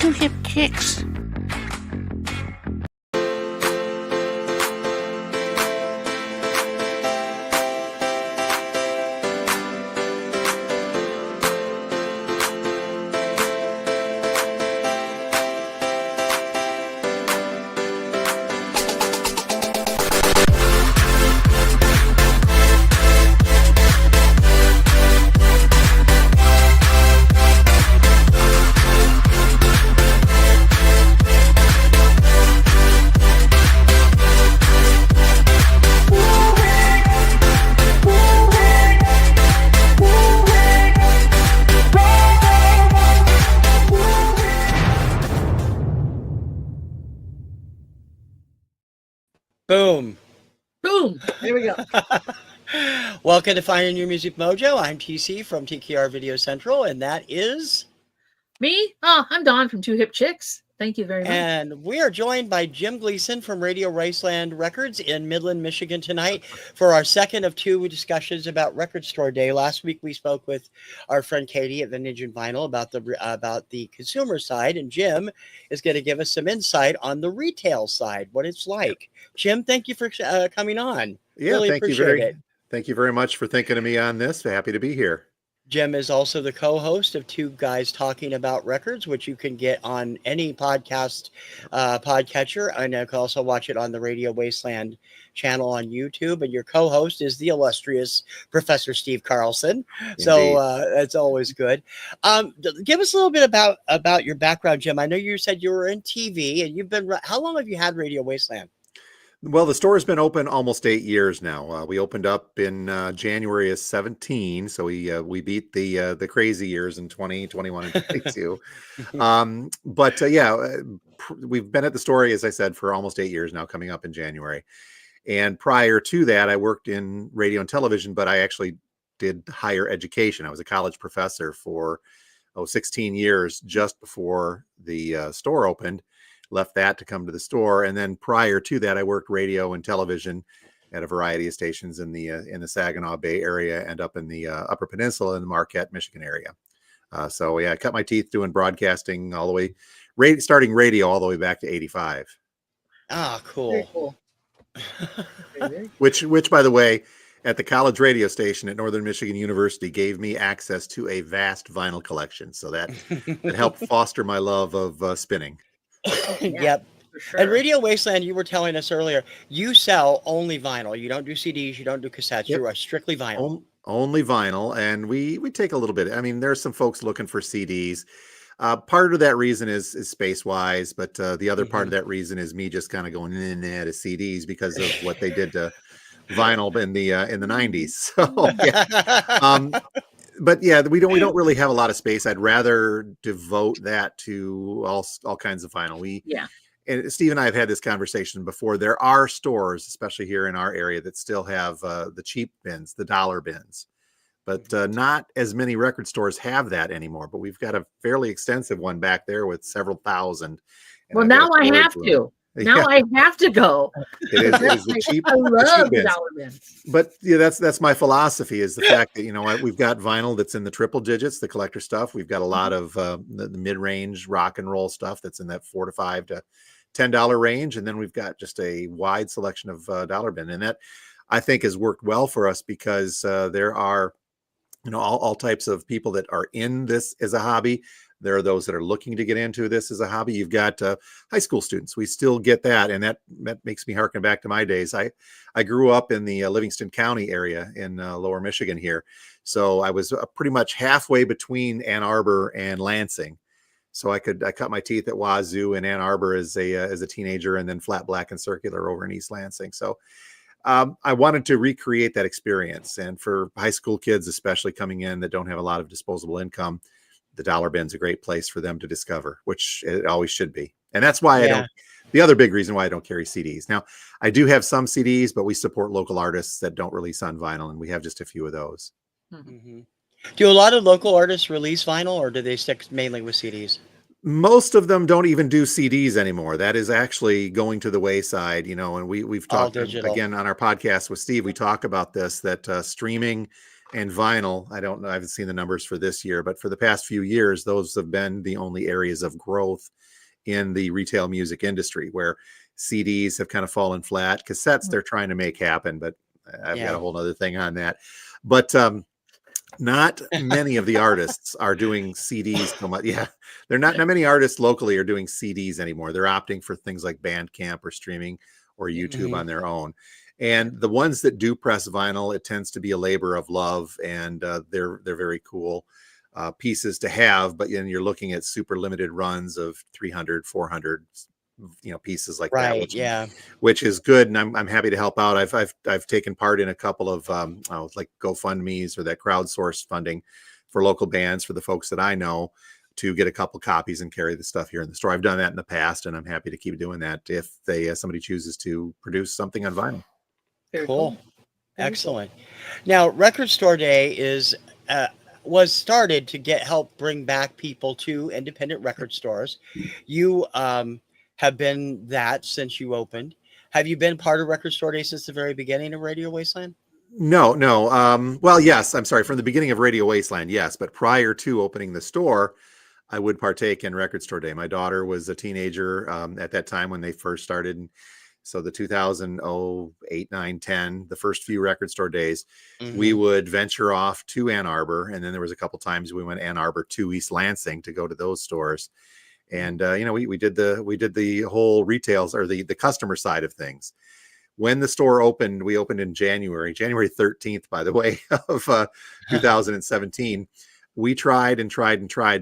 Two Hip Chicks. Boom. Boom. There we go. Welcome to Finding Your Music Mojo. I'm TC from TKR Video Central, and that is Me? Oh, I'm Dawn from Two Hip Chicks. Thank you very much. And we are joined by Jim Gleason from Radio Wasteland Records in Midland, Michigan tonight for our second of two discussions about Record Store Day. Last week we spoke with our friend Katie at Vintage and Vinyl about the consumer side, and Jim is going to give us some insight on the retail side, what it's like. Jim, thank you for coming on. Yeah, really thank you very much for thinking of me on this. Happy to be here. Jim is also the co-host of Two Guys Talking About Records, which you can get on any podcast podcatcher, and you can also watch it on the Radio Wasteland channel on YouTube. And your co-host is the illustrious Professor Steve Carlson. Indeed. So that's always good. Give us a little bit about your background, Jim. I know you said you were in TV, and you've been. How long have you had Radio Wasteland? Well, the store has been open almost 8 years now. We opened up in January of 17, so we beat the crazy years in 20, 21, and 22. We've been at the store, as I said, for almost 8 years now, coming up in January. And prior to that, I worked in radio and television, but I actually did higher education. I was a college professor for 16 years just before the store opened. Left that to come to the store, and then prior to that, I worked radio and television at a variety of stations in the Saginaw Bay area and up in the Upper Peninsula in the Marquette, Michigan area. I cut my teeth doing broadcasting all the way, starting radio all the way back to '85. Ah, cool. Very cool. Which, by the way, at the college radio station at Northern Michigan University gave me access to a vast vinyl collection, so that helped foster my love of spinning. Yep. Sure. And Radio Wasteland, you were telling us earlier, you sell only vinyl. You don't do CDs, you don't do cassettes. Yep. You are strictly vinyl. Only vinyl, and we take a little bit. I mean, there's some folks looking for CDs. Part of that reason is space wise, but the other part of that reason is me just kind of going in to CDs because of what they did to vinyl in the 90s. So yeah. But yeah, we don't really have a lot of space. I'd rather devote that to all kinds of vinyl. And Steve and I have had this conversation before. There are stores, especially here in our area, that still have the cheap bins, the dollar bins, but not as many record stores have that anymore. But we've got a fairly extensive one back there with several thousand. Well, now I have to. Now I have to go. It is the cheap. I love the dollar bins. But yeah, that's my philosophy, is the fact that we've got vinyl that's in the triple digits, the collector stuff. We've got a lot of the mid-range rock and roll stuff that's in that $4 to $5 to $10 range, and then we've got just a wide selection of dollar bin, and that I think has worked well for us because there are all types of people that are in this as a hobby. There are those that are looking to get into this as a hobby. You've got high school students. We still get that. And that makes me harken back to my days. I grew up in the Livingston County area in lower Michigan here. So I was pretty much halfway between Ann Arbor and Lansing. So I cut my teeth at Wazoo and Ann Arbor as a teenager, and then Flat Black and Circular over in East Lansing. So I wanted to recreate that experience. And for high school kids, especially coming in that don't have a lot of disposable income, the dollar bin's a great place for them to discover, which it always should be. And that's why the other big reason why I don't carry CDs. Now, I do have some CDs, but we support local artists that don't release on vinyl, and we have just a few of those. Mm-hmm. Do a lot of local artists release vinyl, or do they stick mainly with CDs? Most of them don't even do CDs anymore. That is actually going to the wayside, and we've talked again on our podcast with Steve. We talk about this, that streaming and vinyl. I don't know. I haven't seen the numbers for this year, but for the past few years, those have been the only areas of growth in the retail music industry, where CDs have kind of fallen flat. Cassettes, they're trying to make happen, but I've got a whole other thing on that. But not many of the artists are doing CDs so much. Yeah, they're not many artists locally are doing CDs anymore. They're opting for things like Bandcamp or streaming or YouTube on their own. And the ones that do press vinyl, it tends to be a labor of love, and they're very cool pieces to have. But then you're looking at super limited runs of 300, 400, pieces like that, which is good. And I'm happy to help out. I've taken part in a couple of like GoFundMe's or that crowdsourced funding for local bands for the folks that I know to get a couple copies and carry the stuff here in the store. I've done that in the past, and I'm happy to keep doing that if somebody chooses to produce something on vinyl. Very Cool. Excellent. Now, Record Store Day was started to help bring back people to independent record stores. You have been that since you opened. Have you been part of Record Store Day since the very beginning of Radio Wasteland? No. Well, yes, I'm sorry. From the beginning of Radio Wasteland, yes. But prior to opening the store, I would partake in Record Store Day. My daughter was a teenager at that time when they first started. So the 2008, 9, 10, the first few Record Store Days, we would venture off to Ann Arbor. And then there was a couple times we went Ann Arbor to East Lansing to go to those stores. And, we did the whole retails or the customer side of things. When the store opened, we opened in January 13th, by the way, of 2017. We tried,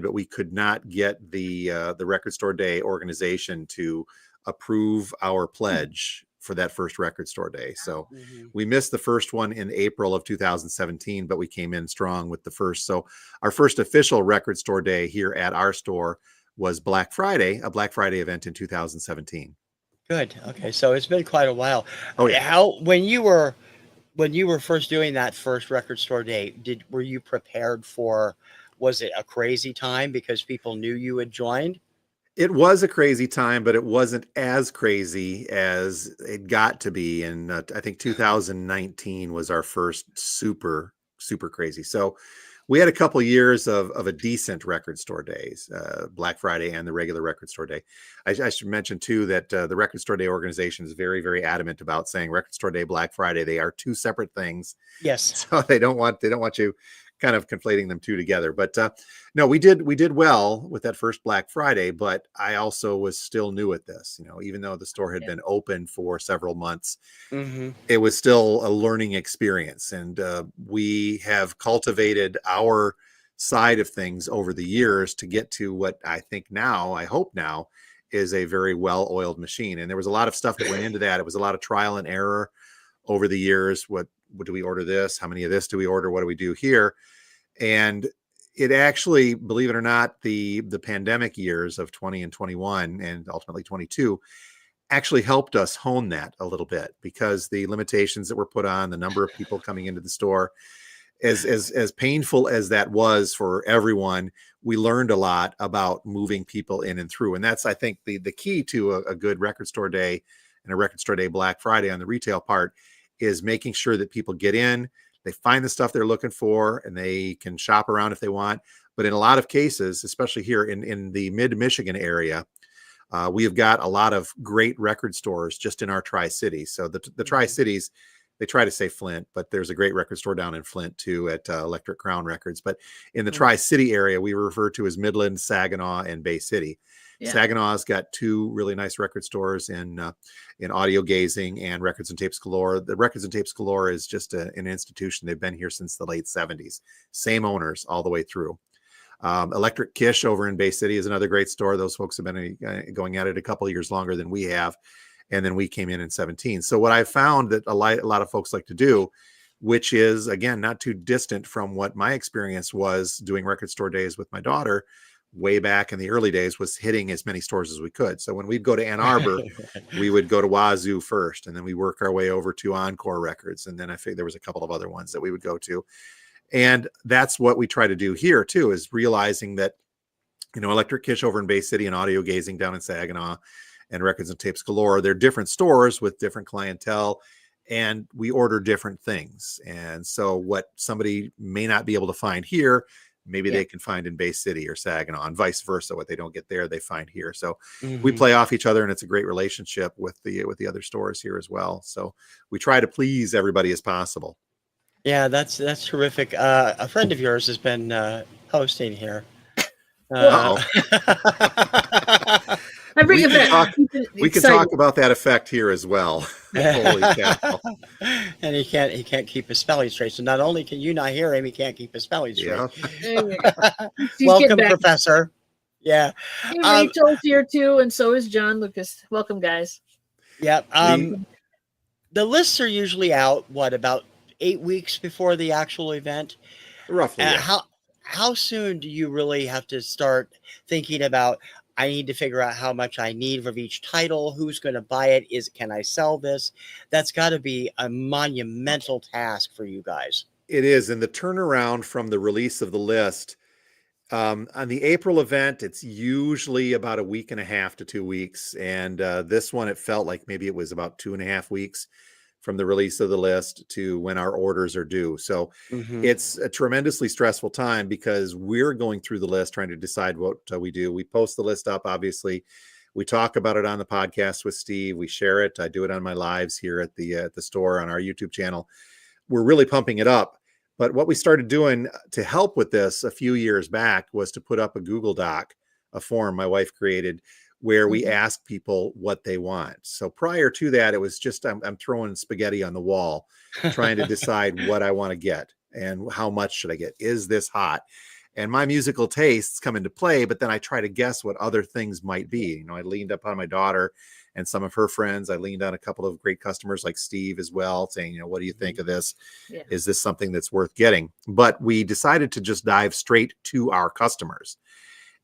but we could not get the Record Store Day organization to approve our pledge for that first Record Store Day. So we missed the first one in April of 2017, but we came in strong with the first. So our first official Record Store Day here at our store was Black Friday, a Black Friday event in 2017. Good. Okay. So it's been quite a while. Oh, yeah. When you were first doing that first Record Store Day, were you prepared for, was it a crazy time because people knew you had joined? It was a crazy time, but it wasn't as crazy as it got to be. And I think 2019 was our first super, super crazy. So we had a couple years of a decent Record Store Days, Black Friday and the regular Record Store Day. I should mention too that the Record Store Day organization is very, very adamant about saying Record Store Day, Black Friday, they are two separate things. Yes. So they don't want you kind of conflating them two together. But no, we did well with that first Black Friday, but I also was still new at this, even though the store had been open for several months, it was still a learning experience. And we have cultivated our side of things over the years to get to what I hope now is a very well-oiled machine. And there was a lot of stuff that went into that. It was a lot of trial and error over the years. What do we order this? How many of this do we order? What do we do here? And it actually, believe it or not, the pandemic years of 20 and 21 and ultimately 22 actually helped us hone that a little bit, because the limitations that were put on, the number of people coming into the store, as painful as that was for everyone, we learned a lot about moving people in and through. And that's, I think, the key to a good Record Store Day and a Record Store Day Black Friday on the retail part is making sure that people get in, they find the stuff they're looking for, and they can shop around if they want. But in a lot of cases, especially here in the mid-Michigan area, we have got a lot of great record stores just in our Tri-Cities. So the Tri-Cities, they try to say Flint, but there's a great record store down in Flint too at Electric Crown Records. But in the Tri-City area, we refer to as Midland, Saginaw, and Bay City. Yeah. Saginaw's got two really nice record stores in Audio Gazing and Records and Tapes Galore. The Records and Tapes Galore is just an institution. They've been here since the late 70s. Same owners all the way through. Electric Kish over in Bay City is another great store. Those folks have been going at it a couple of years longer than we have. And then we came in 17. So what I found that a lot of folks like to do, which is, again, not too distant from what my experience was doing Record Store Days with my daughter way back in the early days, was hitting as many stores as we could. So when we'd go to Ann Arbor, we would go to Wazoo first, and then we work our way over to Encore Records. And then I think there was a couple of other ones that we would go to. And that's what we try to do here too, is realizing that, Electric Kish over in Bay City and Audio Gazing down in Saginaw and Records and Tapes Galore, they're different stores with different clientele. and we order different things. And so what somebody may not be able to find here, maybe they can find in Bay City or Saginaw, and vice versa. What they don't get there, they find here. So we play off each other, and it's a great relationship with the other stores here as well. So we try to please everybody as possible. Yeah, that's terrific. A friend of yours has been hosting here. I bring we it can back. talk, we can talk about that effect here as well. Holy cow. And he can't keep his spelling straight. So not only can you not hear him, he can't keep his spelling straight. Welcome, Professor. Yeah. Rachel's here too, and so is John Lucas. Welcome, guys. Yep. The lists are usually out, about 8 weeks before the actual event? Roughly. How soon do you really have to start thinking about, I need to figure out how much I need of each title, who's going to buy it, can I sell this? That's got to be a monumental task for you guys. It is. And the turnaround from the release of the list, on the April event, it's usually about a week and a half to 2 weeks. And this one, it felt like maybe it was about 2.5 weeks from the release of the list to when our orders are due. So it's a tremendously stressful time because we're going through the list, trying to decide what we do. We post the list up, obviously. We talk about it on the podcast with Steve. We share it. I do it on my lives here at the store on our YouTube channel. We're really pumping it up. But what we started doing to help with this a few years back was to put up a Google Doc, a form my wife created, where we ask people what they want. So prior to that, it was just, I'm throwing spaghetti on the wall, trying to decide what I want to get and how much should I get? Is this hot? And my musical tastes come into play, but then I try to guess what other things might be. I leaned up on my daughter and some of her friends. I leaned on a couple of great customers like Steve as well, saying, what do you think of this? Yeah. Is this something that's worth getting? But we decided to just dive straight to our customers.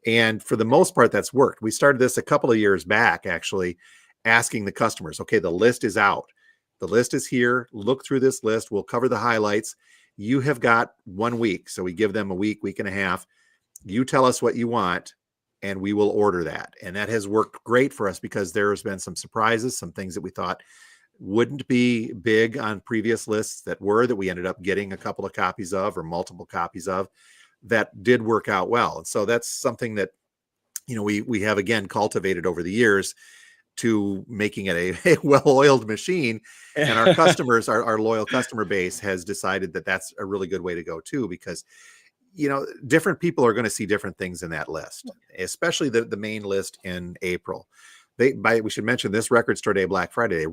And for the most part, that's worked. We started this a couple of years back, actually, asking the customers, okay, the list is out. The list is here. Look through this list. We'll cover the highlights. You have got 1 week. So we give them a week, week and a half. You tell us what you want, and we will order that. And that has worked great for us because there has been some surprises, some things that we thought wouldn't be big on previous lists that we ended up getting a couple of copies of or multiple copies of. That did work out well. And so that's something that, we have again cultivated over the years to making it a well-oiled machine. And our customers, our loyal customer base has decided that that's a really good way to go too, because, different people are going to see different things in that list, especially the main list in April. We should mention this Record Store Day, Black Friday,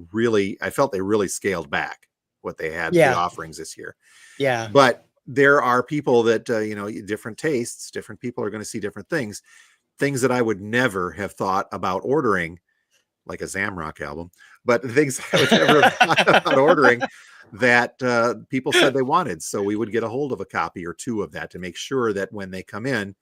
I felt they really scaled back what they had, the offerings this year. Yeah. But there are people that, different tastes, different people are going to see different things that I would never have thought about ordering, like a Zamrock album, but things I would never have thought about ordering that people said they wanted. So we would get a hold of a copy or two of that to make sure that when they come in,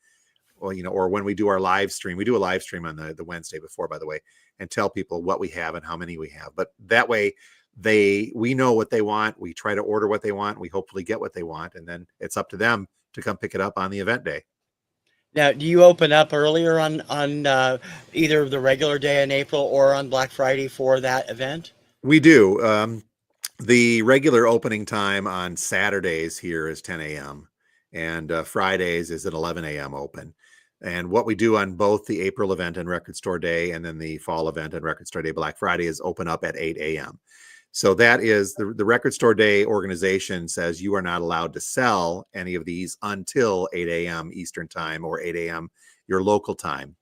or when we do our live stream, we do a live stream on the Wednesday before, by the way, and tell people what we have and how many we have. But that way, we know what they want. We try to order what they want. We hopefully get what they want. And then it's up to them to come pick it up on the event day. Now, do you open up earlier on either the regular day in April or on Black Friday for that event? We do. The regular opening time on Saturdays here is 10 a.m. and Fridays is at 11 a.m. open. And what we do on both the April event and Record Store Day and then the fall event and Record Store Day Black Friday is open up at 8 a.m. So that is the Record Store Day organization says you are not allowed to sell any of these until 8 a.m. Eastern time or 8 a.m. your local time.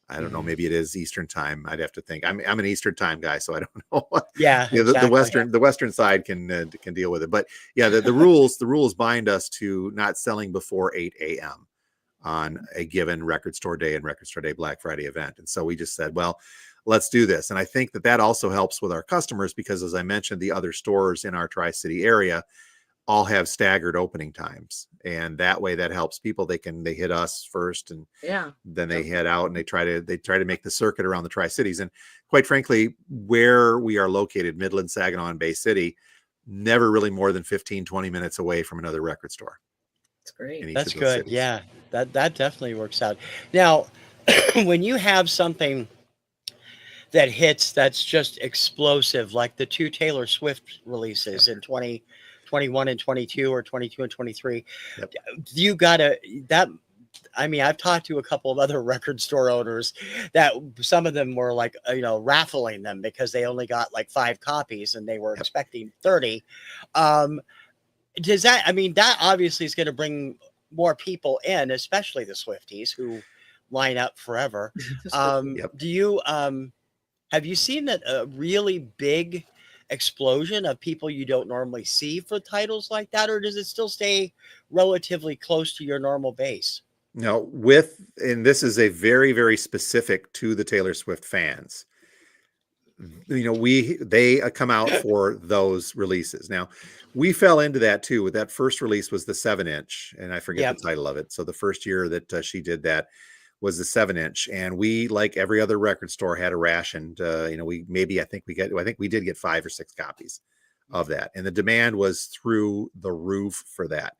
I don't know. Maybe it is Eastern time. I'd have to think. I'm an Eastern time guy, so I don't know what. Yeah, exactly. The Western side can deal with it. But yeah, the rules bind us to not selling before 8 a.m. on a given Record Store Day and Record Store Day Black Friday event. And so we just said, well, let's do this. And I think that also helps with our customers because, as I mentioned, the other stores in our Tri-City area all have staggered opening times. And that way that helps people. They hit us first and then they head out and they try to make the circuit around the Tri-Cities. And quite frankly, where we are located, Midland, Saginaw, and Bay City, never really more than 15, 20 minutes away from another record store. That's great. That's good. Cities. Yeah, that definitely works out. Now, when you have something that hits that's just explosive, like the 2 Taylor Swift releases in 2021 and 22, or 22 and 23. Yep. You gotta that. I mean, I've talked to a couple of other record store owners that some of them were like, raffling them because they only got like 5 copies and they were Yep. expecting 30. Does that, I mean, that obviously is going to bring more people in, especially the Swifties who line up forever. Yep. Do you, have you seen a really big explosion of people you don't normally see for titles like that, or does it still stay relatively close to your normal base? No, and this is a very, very specific to the Taylor Swift fans. They come out for those releases. Now, we fell into that too. That first release was the 7-inch, and I forget Yep. the title of it. So the first year that she did that was the 7-inch, and we, like every other record store, had a ration. I think we did get 5 or 6 copies of that, and the demand was through the roof for that.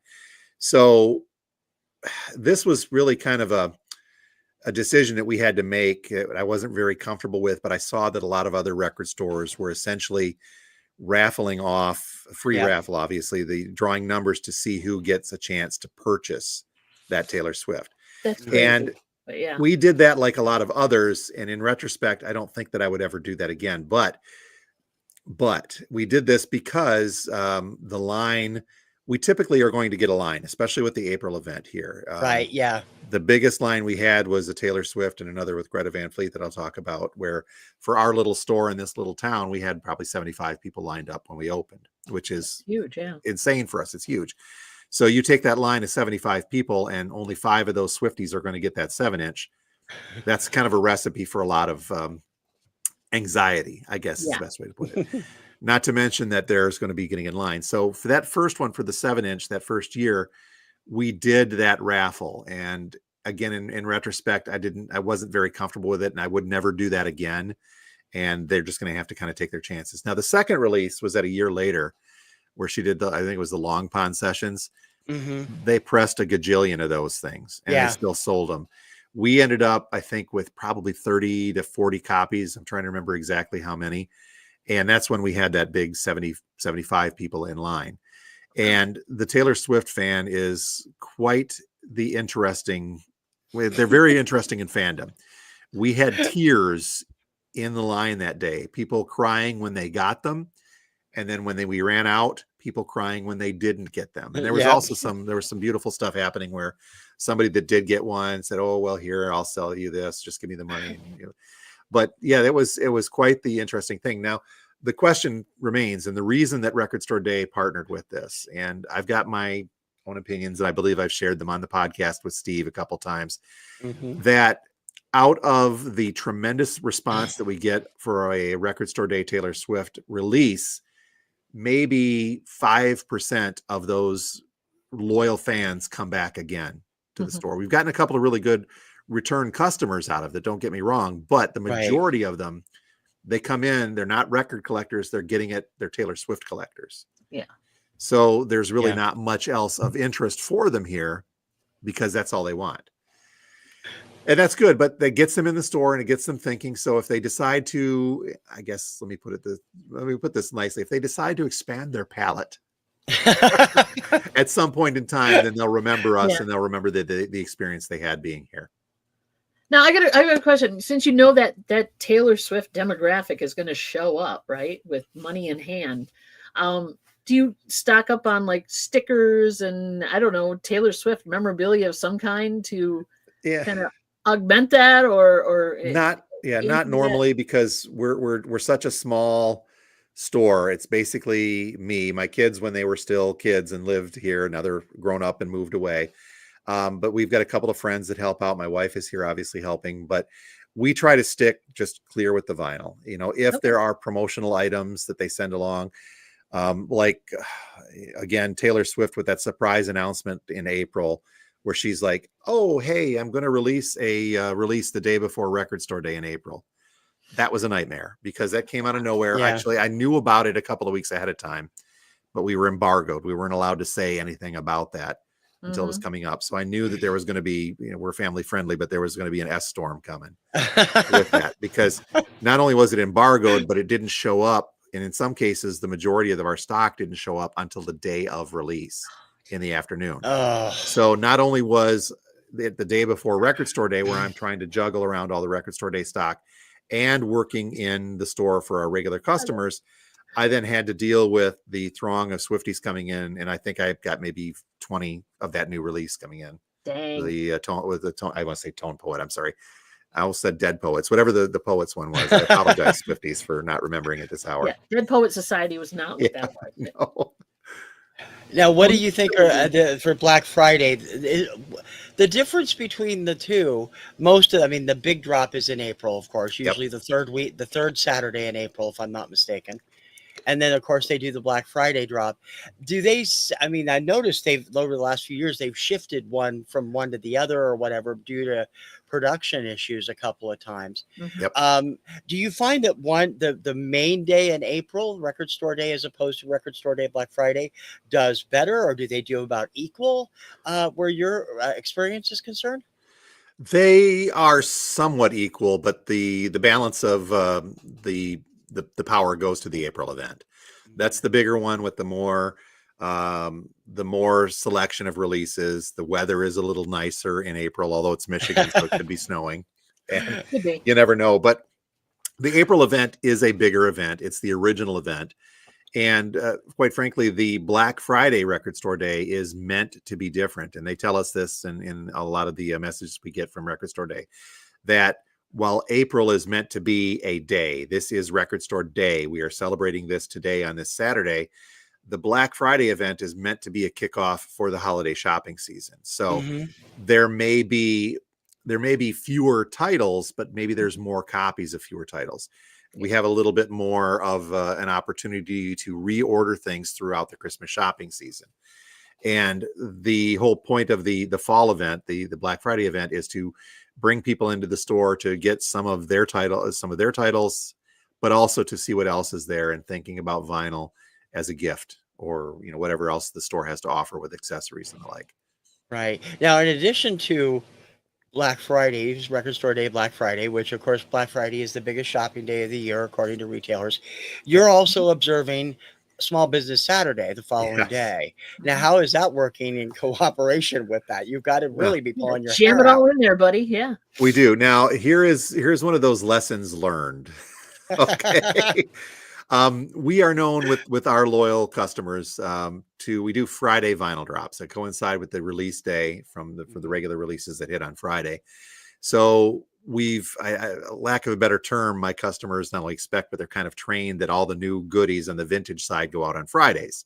So this was really kind of a decision that we had to make. I wasn't very comfortable with, but I saw that a lot of other record stores were essentially raffling off a free raffle, obviously, the drawing numbers to see who gets a chance to purchase that Taylor Swift. That's crazy. And But yeah, we did that like a lot of others. And in retrospect, I don't think that I would ever do that again. But we did this because the line, we typically are going to get a line, especially with the April event here. Right. Yeah. The biggest line we had was a Taylor Swift and another with Greta Van Fleet that I'll talk about, where for our little store in this little town, we had probably 75 people lined up when we opened, which is huge. Yeah. insane for us. It's huge. So you take that line of 75 people and only 5 of those Swifties are going to get that 7-inch. That's kind of a recipe for a lot of anxiety, I guess is the best way to put it. Not to mention that there's going to be getting in line. So for that first one, for the 7-inch, that first year, we did that raffle. And again, in retrospect, I wasn't very comfortable with it, and I would never do that again. And they're just going to have to kind of take their chances. Now, the second release was at a year later, where she did I think it was the Long Pond Sessions. Mm-hmm. They pressed a gajillion of those things, and they still sold them. We ended up, I think, with probably 30 to 40 copies. I'm trying to remember exactly how many. And that's when we had that big 70, 75 people in line. And the Taylor Swift fan is quite the interesting. They're very interesting in fandom. We had tears in the line that day, people crying when they got them. And then when we ran out, people crying when they didn't get them. And there was also some beautiful stuff happening where somebody that did get one said, "Oh, well, here, I'll sell you this. Just give me the money." But yeah, it was quite the interesting thing. Now, the question remains, and the reason that Record Store Day partnered with this, and I've got my own opinions, and I believe I've shared them on the podcast with Steve a couple times, that out of the tremendous response that we get for a Record Store Day Taylor Swift release, maybe 5% of those loyal fans come back again to the store. We've gotten a couple of really good return customers out of it, don't get me wrong, but the majority of them, they come in, they're not record collectors, they're getting it, they're Taylor Swift collectors. Yeah. So there's really not much else of interest for them here because that's all they want. And that's good, but that gets them in the store and it gets them thinking. So if they decide to, I guess, let me put this nicely. If they decide to expand their palette at some point in time, then they'll remember us and they'll remember the experience they had being here. Now I got a question. Since you know that Taylor Swift demographic is going to show up, right, with money in hand, do you stock up on like stickers and I don't know, Taylor Swift memorabilia of some kind to kind of augment that or not normally because we're such a small store. It's basically me, my kids when they were still kids and lived here. Now they're grown up and moved away. But we've got a couple of friends that help out. My wife is here obviously helping, but we try to stick just clear with the vinyl. If there are promotional items that they send along, like again, Taylor Swift with that surprise announcement in April, where she's like, "Oh, hey, I'm going to release the day before Record Store Day in April." That was a nightmare because that came out of nowhere. Yeah. Actually, I knew about it a couple of weeks ahead of time, but we were embargoed. We weren't allowed to say anything about that. until it was coming up. So I knew that there was going to be, we're family friendly, but there was going to be an S storm coming with that, because not only was it embargoed, but it didn't show up. And in some cases, the majority of our stock didn't show up until the day of release in the afternoon. So not only was it the day before Record Store Day, where I'm trying to juggle around all the Record Store Day stock and working in the store for our regular customers, I then had to deal with the throng of Swifties coming in, and I think I've got maybe 20 of that new release coming in. Dang. The tone, I want to say Tone Poet. I'm sorry, I almost said Dead Poets. Whatever the Poets one was. I apologize, Swifties, for not remembering it this hour. Yeah, Dead Poet Society was not what that was. No. Now, what do you think are for Black Friday? The difference between the two, the big drop is in April, of course. Usually the third Saturday in April, if I'm not mistaken. And then, of course, they do the Black Friday drop. I noticed over the last few years, they've shifted one from one to the other or whatever due to production issues a couple of times. Yep. Do you find that the main day in April, Record Store Day, as opposed to Record Store Day, Black Friday, does better, or do they do about equal where your experience is concerned? They are somewhat equal, but the balance of the power goes to the April event. That's the bigger one with the more selection of releases. The weather is a little nicer in April, although it's Michigan, so it could be snowing. And you never know. But the April event is a bigger event. It's the original event. And quite frankly, the Black Friday Record Store Day is meant to be different. And they tell us this in a lot of the messages we get from Record Store Day, that while April is meant to be a day, this is Record Store Day. We are celebrating this today on this Saturday. The Black Friday event is meant to be a kickoff for the holiday shopping season. So there may be fewer titles, but maybe there's more copies of fewer titles. We have a little bit more of an opportunity to reorder things throughout the Christmas shopping season. And the whole point of the fall event, the Black Friday event, is to bring people into the store to get some of their titles, but also to see what else is there, and thinking about vinyl as a gift, or whatever else the store has to offer with accessories and the like. Right. Now, in addition to Black Friday, Record Store Day, Black Friday, which of course Black Friday is the biggest shopping day of the year according to retailers, you're also observing Small Business Saturday the following day. Now, how is that working in cooperation with that? You've got to really be pulling your jam hair it all out. in there, buddy. Yeah, we do. Now, here's one of those lessons learned. Okay. We are known with our loyal customers we do Friday vinyl drops that coincide with the release day for the regular releases that hit on Friday. So lack of a better term, my customers not only expect, but they're kind of trained that all the new goodies on the vintage side go out on Fridays.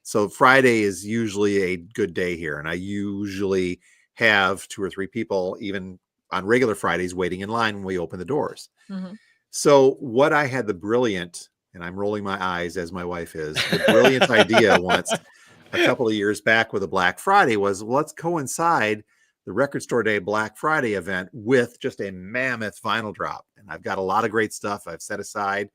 So Friday is usually a good day here. And I usually have 2 or 3 people, even on regular Fridays, waiting in line when we open the doors. So what I had the brilliant, and I'm rolling my eyes as my wife is, the brilliant idea once a couple of years back with a Black Friday was, let's coincide the Record Store Day Black Friday event with just a mammoth vinyl drop. And I've got a lot of great stuff I've set aside.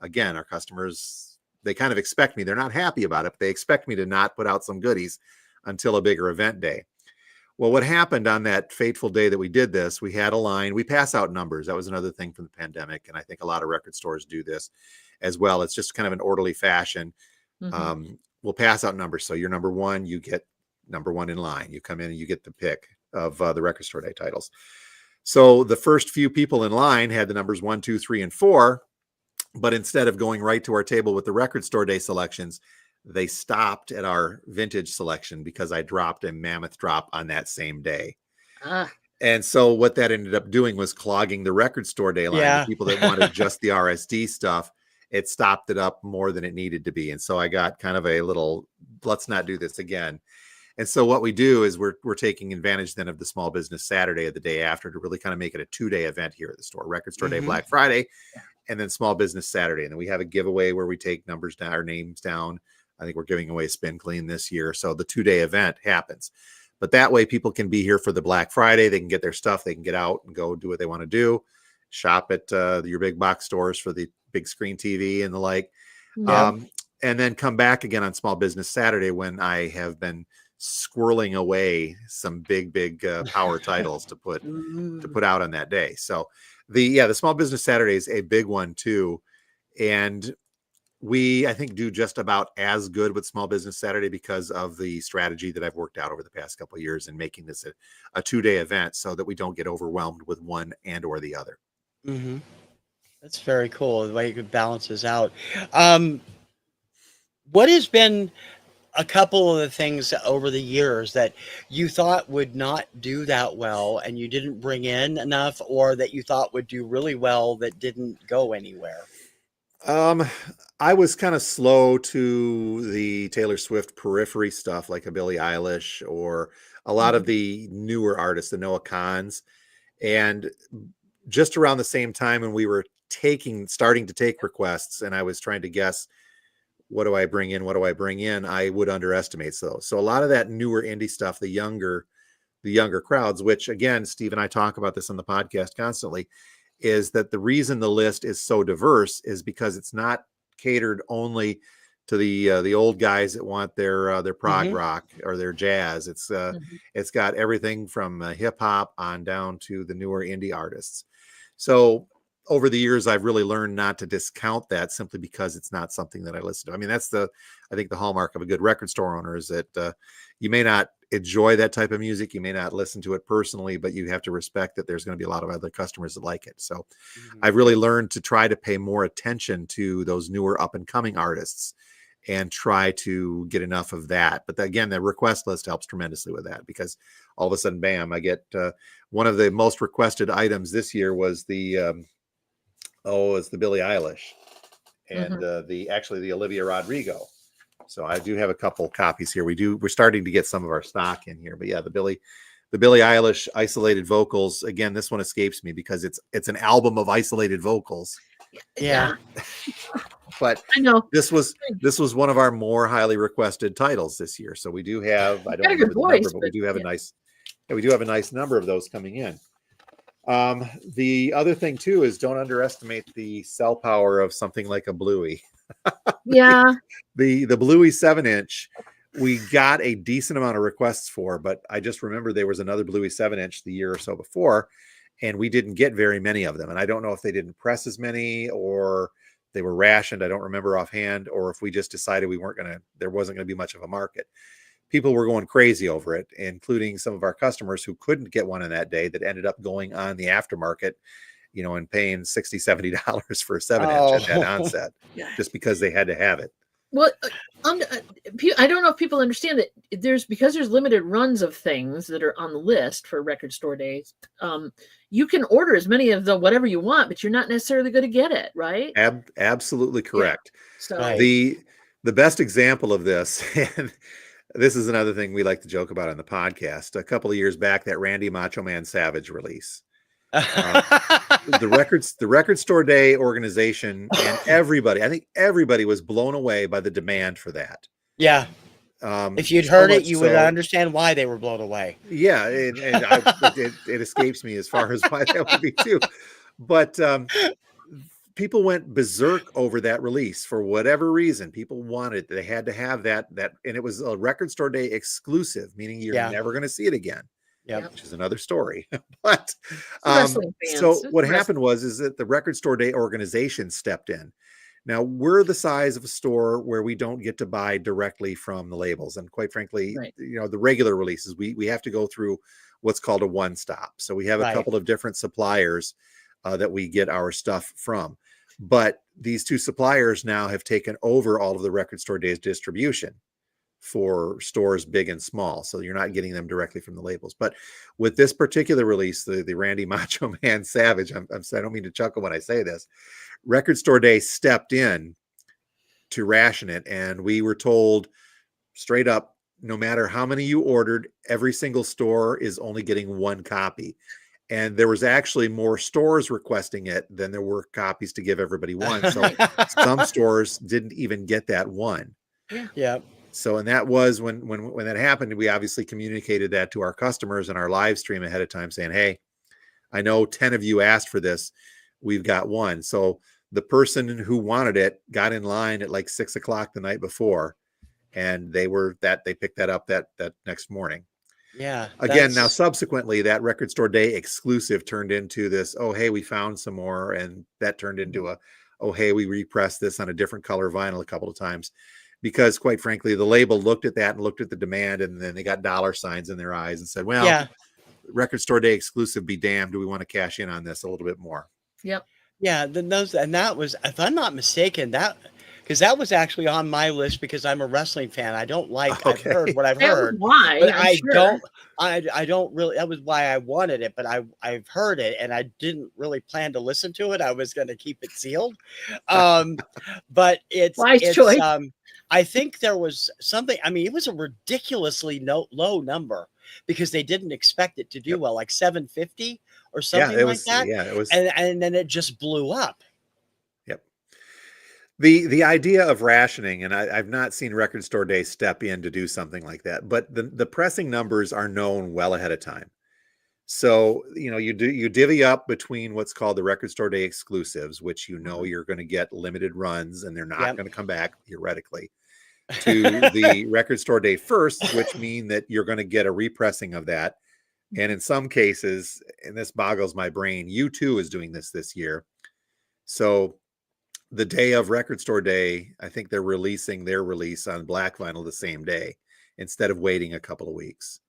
Again, our customers, they kind of expect me. They're not happy about it, but they expect me to not put out some goodies until a bigger event day. Well, what happened on that fateful day that we did this, we had a line. We pass out numbers. That was another thing from the pandemic. And I think a lot of record stores do this as well. It's just kind of an orderly fashion. We'll pass out numbers. So you're number 1, you get number 1 in line. You come in and you get the pick of the Record Store Day titles. So the first few people in line had the numbers 1, 2, 3, and 4. But instead of going right to our table with the Record Store Day selections, they stopped at our vintage selection because I dropped a mammoth drop on that same day. And so what that ended up doing was clogging the Record Store Day line. The people that wanted just the RSD stuff, it stopped it up more than it needed to be. And so I got kind of a little, let's not do this again. And so what we do is we're taking advantage then of the Small Business Saturday of the day after to really kind of make it a 2-day event here at the store. Record Store Day, Black Friday, and then Small Business Saturday. And then we have a giveaway where we take numbers down, our names down. I think we're giving away a Spin Clean this year. So the 2-day event happens. But that way people can be here for the Black Friday. They can get their stuff. They can get out and go do what they want to do. Shop at your big box stores for the big screen TV and the like. And then come back again on Small Business Saturday when I have been squirreling away some big power titles to put out on that day. So the Small Business Saturday is a big one too. And I think do just about as good with Small Business Saturday because of the strategy that I've worked out over the past couple of years in making this a 2-day event so that we don't get overwhelmed with one and or the other. Mm-hmm. That's very cool, the way it balances out. What has been a couple of the things over the years that you thought would not do that well and you didn't bring in enough, or that you thought would do really well that didn't go anywhere? I was kind of slow to the Taylor Swift periphery stuff, like a Billie Eilish or a lot of the newer artists, the Noah Kahns. And just around the same time when we were starting to take requests, and I was trying to guess, what do I bring in? I would underestimate those. So a lot of that newer indie stuff, the younger crowds, which again, Steve and I talk about this on the podcast constantly, is that the reason the list is so diverse is because it's not catered only to the old guys that want their prog rock or their jazz. It's got everything from hip hop on down to the newer indie artists. So over the years, I've really learned not to discount that simply because it's not something that I listen to. I mean, I think the hallmark of a good record store owner is that you may not enjoy that type of music. You may not listen to it personally, but you have to respect that there's going to be a lot of other customers that like it. So I've really learned to try to pay more attention to those newer up and coming artists and try to get enough of that. But again, the request list helps tremendously with that, because all of a sudden, bam, I get one of the most requested items this year was it's the Billie Eilish and the Olivia Rodrigo. So I do have a couple copies here. We're starting to get some of our stock in here, but yeah, the Billie Eilish isolated vocals. Again, this one escapes me because it's an album of isolated vocals. Yeah. But I know this was one of our more highly requested titles this year. So we do have, I don't remember the number, but we do have a nice number of those coming in. The other thing too is don't underestimate the sell power of something like a Bluey. Yeah. The Bluey 7-inch, we got a decent amount of requests for, but I just remember there was another Bluey 7-inch the year or so before, and we didn't get very many of them. And I don't know if they didn't press as many or they were rationed. I don't remember offhand, or if we just decided there wasn't going to be much of a market. People were going crazy over it, including some of our customers who couldn't get one on that day that ended up going on the aftermarket, and paying $60, $70 for a 7-inch at that onset just because they had to have it. Well, I don't know if people understand that because there's limited runs of things that are on the list for record store days. You can order as many of whatever you want, but you're not necessarily going to get it, right? Absolutely correct. Yeah. So Right. The best example of this, and this is another thing we like to joke about on the podcast. A couple of years back, that Randy Macho Man Savage release. The Record Store Day organization and I think everybody was blown away by the demand for that. Yeah. If you'd heard it, you would understand why they were blown away. Yeah, it escapes me as far as why that would be too. But people went berserk over that release for whatever reason. People wanted it. They had to have that, and it was a Record Store Day exclusive, meaning you're never going to see it again. Yeah, which is another story. But so what happened is that the Record Store Day organization stepped in. Now we're the size of a store where we don't get to buy directly from the labels, and quite frankly, the regular releases we have to go through what's called a one-stop. So we have a couple of different suppliers that we get our stuff from. But these two suppliers now have taken over all of the Record Store Days distribution for stores big and small. So you're not getting them directly from the labels. But with this particular release, the Randy Macho Man Savage, I don't mean to chuckle when I say this, Record Store Day stepped in to ration it. And we were told straight up, no matter how many you ordered, every single store is only getting one copy. And there was actually more stores requesting it than there were copies to give everybody one. So some stores didn't even get that one. Yeah. So, and that was when that happened, we obviously communicated that to our customers in our live stream ahead of time saying, hey, I know 10 of you asked for this. We've got one. So the person who wanted it got in line at like 6:00 the night before and they picked that up that next morning. Yeah. Again, now subsequently, that record store day exclusive turned into this, oh, hey, we found some more. And that turned into oh, hey, we repressed this on a different color vinyl a couple of times. Because quite frankly, the label looked at that and looked at the demand, and then they got dollar signs in their eyes and said, well, yeah. record store day exclusive be damned. Do we want to cash in on this a little bit more? Yep. Yeah. That was, if I'm not mistaken, because that was actually on my list because I'm a wrestling fan. I don't like, I've heard what I've heard. Why? But I don't really, that was why I wanted it, but I've heard it and I didn't really plan to listen to it. I was going to keep it sealed. But it's, wise choice. I think there was something, I mean, it was a ridiculously low number because they didn't expect it to do well, like 750 or something like that. Yeah, it was. And then it just blew up. The idea of rationing, and I've not seen Record Store Day step in to do something like that, but the pressing numbers are known well ahead of time. So, you divvy up between what's called the Record Store Day exclusives, which you're going to get limited runs and they're not going to come back theoretically, to the Record Store Day first, which mean that you're going to get a repressing of that. And in some cases, and this boggles my brain, U2 is doing this year. So the day of Record Store Day, I think they're releasing their release on black vinyl the same day instead of waiting a couple of weeks.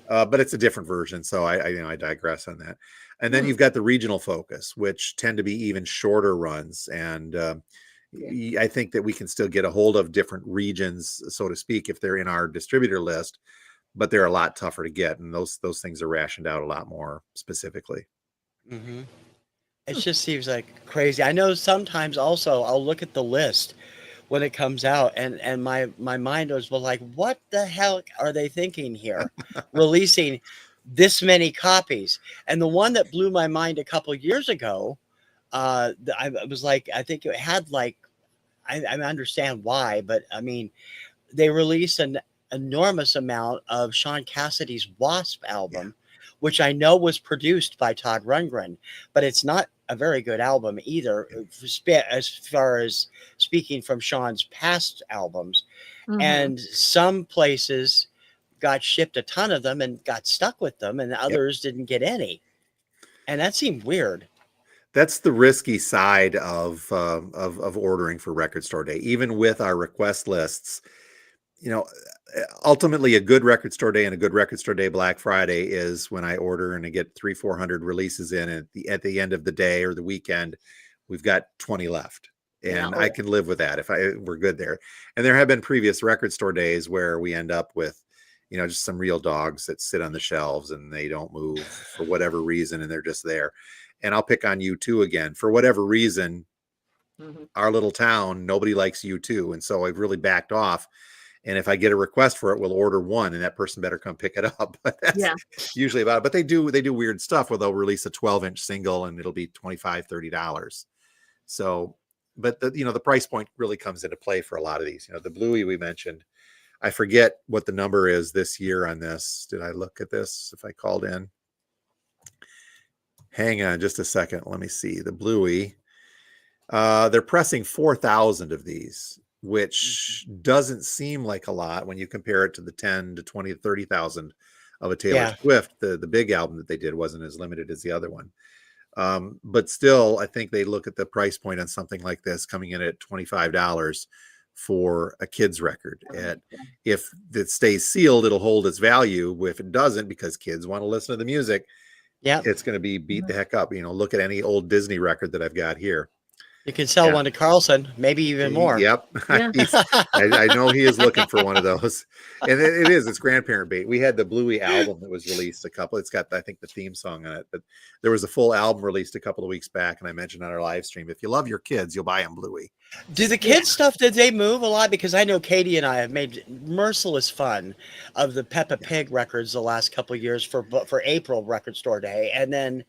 But it's a different version, so I digress on that. And then you've got the regional focus, which tend to be even shorter runs. And I think that we can still get a hold of different regions, so to speak, if they're in our distributor list, but they're a lot tougher to get, and those things are rationed out a lot more specifically. It just seems like crazy. I know sometimes also I'll look at the list when it comes out and my mind was like, what the hell are they thinking here? Releasing this many copies. And the one that blew my mind a couple of years ago, I was like, I think it had like, I understand why, but I mean, they released an enormous amount of Sean Cassidy's Wasp album, which I know was produced by Todd Rundgren, but it's not a very good album either, as far as speaking from Sean's past albums. And some places got shipped a ton of them and got stuck with them, and others didn't get any. And that seemed weird. That's the risky side of ordering for Record Store Day. Even with our request lists, ultimately a good Record Store Day and a good Record Store Day Black Friday is when I order and I get 300-400 releases in, and at the end of the day or the weekend, we've got 20 left, and I can live with that if we're good there. And there have been previous Record Store Days where we end up with, just some real dogs that sit on the shelves and they don't move for whatever reason, and they're just there. And I'll pick on U2 again. For whatever reason, our little town, nobody likes U2, and so I've really backed off. And if I get a request for it, we'll order one, and that person better come pick it up. But that's usually about it. But they do weird stuff where they'll release a 12-inch single and it'll be $25-$30. So, but the price point really comes into play for a lot of these. The Bluey we mentioned, I forget what the number is this year on this. Did I look at this if I called in? Hang on just a second. Let me see. The Bluey, they're pressing 4,000 of these, which doesn't seem like a lot when you compare it to the 10 to 20 to 30,000 of a Taylor Swift. The big album that they did wasn't as limited as the other one. But still, I think they look at the price point on something like this coming in at $25 for a kid's record. If it stays sealed, it'll hold its value. If it doesn't, because kids want to listen to the music, it's going to be beat the heck up. Look at any old Disney record that I've got here. You can sell one to Carlson, maybe even more. Yep. I know he is looking for one of those. And it's grandparent bait. We had the Bluey album that was released it's got, I think, the theme song on it, but there was a full album released a couple of weeks back. And I mentioned on our live stream, if you love your kids, you'll buy them Bluey. Do the kids stuff, did they move a lot? Because I know Katie and I have made merciless fun of the Peppa Pig records the last couple of years for April Record Store Day. And then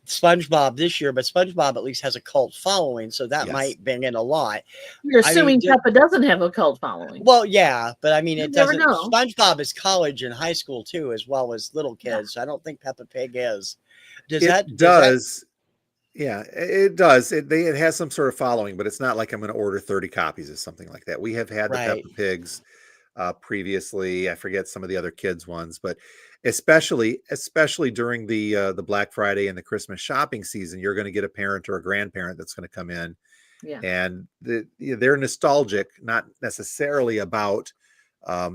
SpongeBob this year, but SpongeBob at least has a cult following, so that might bring in a lot. You're assuming Peppa doesn't have a cult following. Well, yeah, but I mean, it doesn't. Know. SpongeBob is college and high school too, as well as little kids. So I don't think Peppa Pig is. It does. It has some sort of following, but it's not like I'm going to order 30 copies of something like that. We have had the Peppa Pigs Previously, I forget some of the other kids ones, but especially during the Black Friday and the Christmas shopping season, you're going to get a parent or a grandparent that's going to come in, Yeah. and they're nostalgic, not necessarily about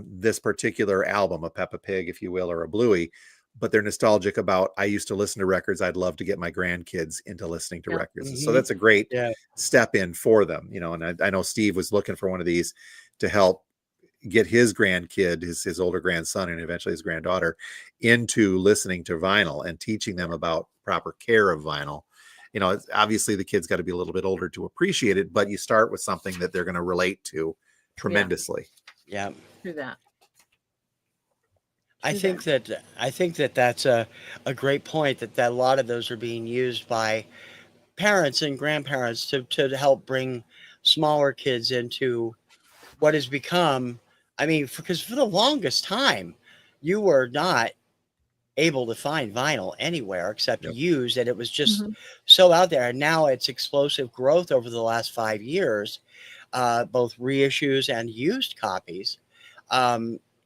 this particular album, a Peppa Pig, if you will, or a Bluey, but they're nostalgic about, I used to listen to records. I'd love to get my grandkids into listening to records. So that's a great step in for them, and I know Steve was looking for one of these to help get his grandkid, his older grandson, and eventually his granddaughter into listening to vinyl and teaching them about proper care of vinyl. Obviously the kids got to be a little bit older to appreciate it, but you start with something that they're going to relate to tremendously. Yeah. Do that. I think that that's a great point, that a lot of those are being used by parents and grandparents to help bring smaller kids into what has become, because for the longest time, you were not able to find vinyl anywhere except used, and it was just so out there. And now it's explosive growth over the last 5 years, both reissues and used copies.